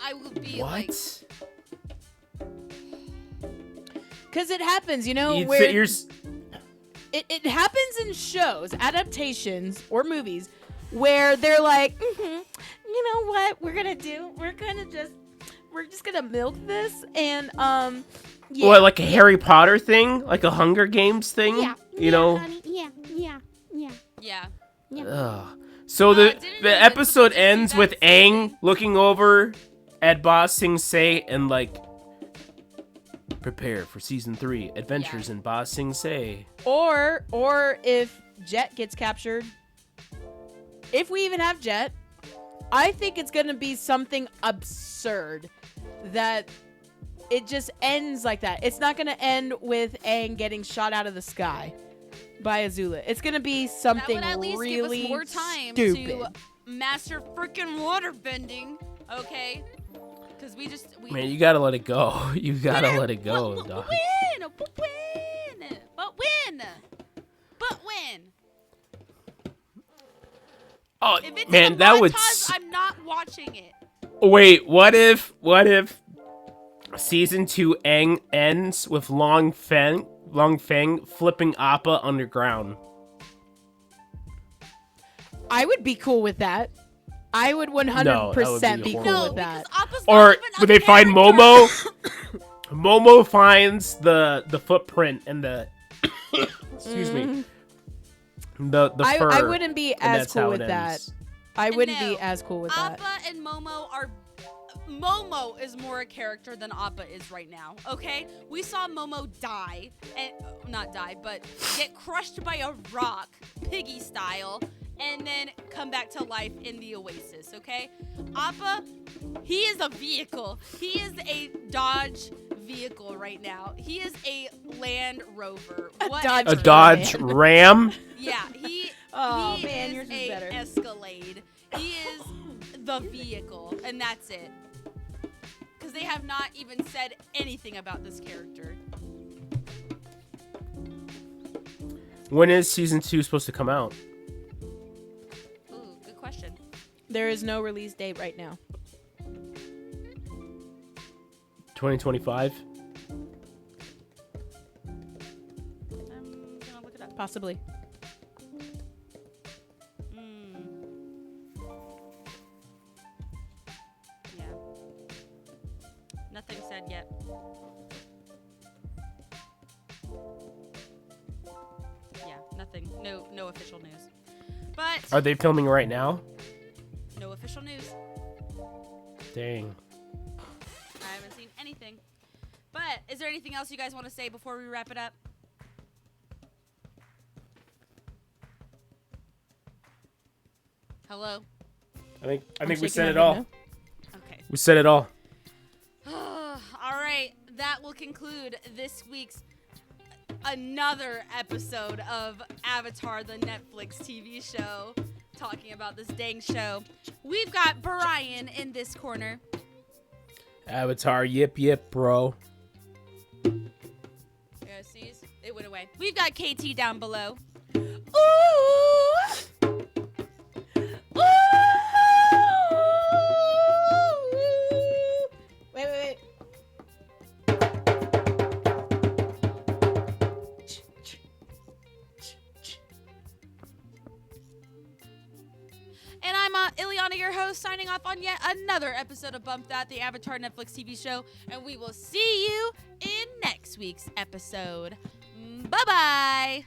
[SPEAKER 2] I would be
[SPEAKER 4] What?
[SPEAKER 2] like,
[SPEAKER 3] Because it happens, you know,
[SPEAKER 4] You'd
[SPEAKER 3] where
[SPEAKER 4] sit- you're
[SPEAKER 3] it happens in shows, adaptations, or movies where they're like, you know what we're gonna do? We're just gonna milk this and yeah.
[SPEAKER 4] What, like a Harry Potter thing? Like a Hunger Games thing?
[SPEAKER 3] Yeah,
[SPEAKER 4] You know?
[SPEAKER 3] honey, yeah.
[SPEAKER 2] yeah.
[SPEAKER 4] Ugh. So
[SPEAKER 2] didn't
[SPEAKER 4] the
[SPEAKER 2] Invincible
[SPEAKER 4] episode
[SPEAKER 2] just do
[SPEAKER 4] ends
[SPEAKER 2] that
[SPEAKER 4] with
[SPEAKER 2] same
[SPEAKER 4] Aang
[SPEAKER 2] thing?
[SPEAKER 4] looking over at Ba Sing Se and like, prepare for season 3, Adventures in Ba Sing Se.
[SPEAKER 3] Or if Jet gets captured, if we even have Jet, I think it's gonna be something absurd that it just ends like that. It's not gonna end with Aang getting shot out of the sky by Azula. It's gonna be
[SPEAKER 2] That
[SPEAKER 3] something
[SPEAKER 2] would at least give
[SPEAKER 3] really
[SPEAKER 2] us more time
[SPEAKER 3] stupid.
[SPEAKER 2] to master freaking water bending, okay? Because we
[SPEAKER 4] Man, you gotta let it go. You gotta let it go,
[SPEAKER 2] but
[SPEAKER 4] dog.
[SPEAKER 2] win.
[SPEAKER 4] Oh,
[SPEAKER 2] If it's
[SPEAKER 4] man,
[SPEAKER 2] a
[SPEAKER 4] that
[SPEAKER 2] montage,
[SPEAKER 4] would.
[SPEAKER 2] I'm not watching it.
[SPEAKER 4] Wait, what if season 2 Aang ends with Long Feng flipping Appa underground?
[SPEAKER 3] I would be cool with that. I would 100%
[SPEAKER 4] No, that would be
[SPEAKER 3] be cool
[SPEAKER 4] horrible.
[SPEAKER 2] No,
[SPEAKER 3] with that.
[SPEAKER 2] because Appa's
[SPEAKER 4] Or
[SPEAKER 2] not even a
[SPEAKER 4] would they find
[SPEAKER 2] character.
[SPEAKER 4] Momo? Momo finds the footprint and the excuse me, the fur.
[SPEAKER 3] I wouldn't be
[SPEAKER 4] and
[SPEAKER 3] as
[SPEAKER 4] that's
[SPEAKER 3] cool
[SPEAKER 4] how
[SPEAKER 3] with
[SPEAKER 4] it
[SPEAKER 3] that.
[SPEAKER 4] ends.
[SPEAKER 3] I wouldn't
[SPEAKER 2] No.
[SPEAKER 3] be as cool with that.
[SPEAKER 2] Appa and Momo are. Momo is more a character than Appa is right now. Okay, we saw Momo die and not die, but get crushed by a rock, piggy style, and then come back to life in the Oasis. Okay, Appa, he is a vehicle. He is a Dodge vehicle right now. He is a Land Rover.
[SPEAKER 3] Dodge
[SPEAKER 4] A Dodge Ram.
[SPEAKER 2] Yeah, he.
[SPEAKER 3] Oh,
[SPEAKER 2] he
[SPEAKER 3] man,
[SPEAKER 2] is
[SPEAKER 3] yours is
[SPEAKER 2] a
[SPEAKER 3] better.
[SPEAKER 2] Escalade. He is the vehicle, and that's it. Because they have not even said anything about this character.
[SPEAKER 4] When is season 2 supposed to come out?
[SPEAKER 2] Ooh, good question.
[SPEAKER 3] There is no release date right now.
[SPEAKER 4] 2025.
[SPEAKER 3] Possibly.
[SPEAKER 2] Yeah. Nothing said yet. Yeah, nothing. No official news. But
[SPEAKER 4] Are they filming right now?
[SPEAKER 2] no official news.
[SPEAKER 4] Dang.
[SPEAKER 2] I haven't seen anything. But is there anything else you guys want to say before we wrap it up? Hello?
[SPEAKER 4] I think we
[SPEAKER 3] shaking
[SPEAKER 4] said
[SPEAKER 3] my
[SPEAKER 4] it
[SPEAKER 3] head
[SPEAKER 4] all.
[SPEAKER 3] no.
[SPEAKER 2] Okay.
[SPEAKER 4] We said it all.
[SPEAKER 2] All right. That will conclude this week's another episode of Avatar, the Netflix TV show, talking about this dang show. We've got Brian in this corner.
[SPEAKER 4] Avatar, yip, bro.
[SPEAKER 2] Yeah, see, it went away. We've got KT down below.
[SPEAKER 3] Wait.
[SPEAKER 2] And I'm Ileana, your host, signing off on yet another episode of Bump That, the Avatar Netflix TV show. And we will see you in next week's episode. Bye-bye.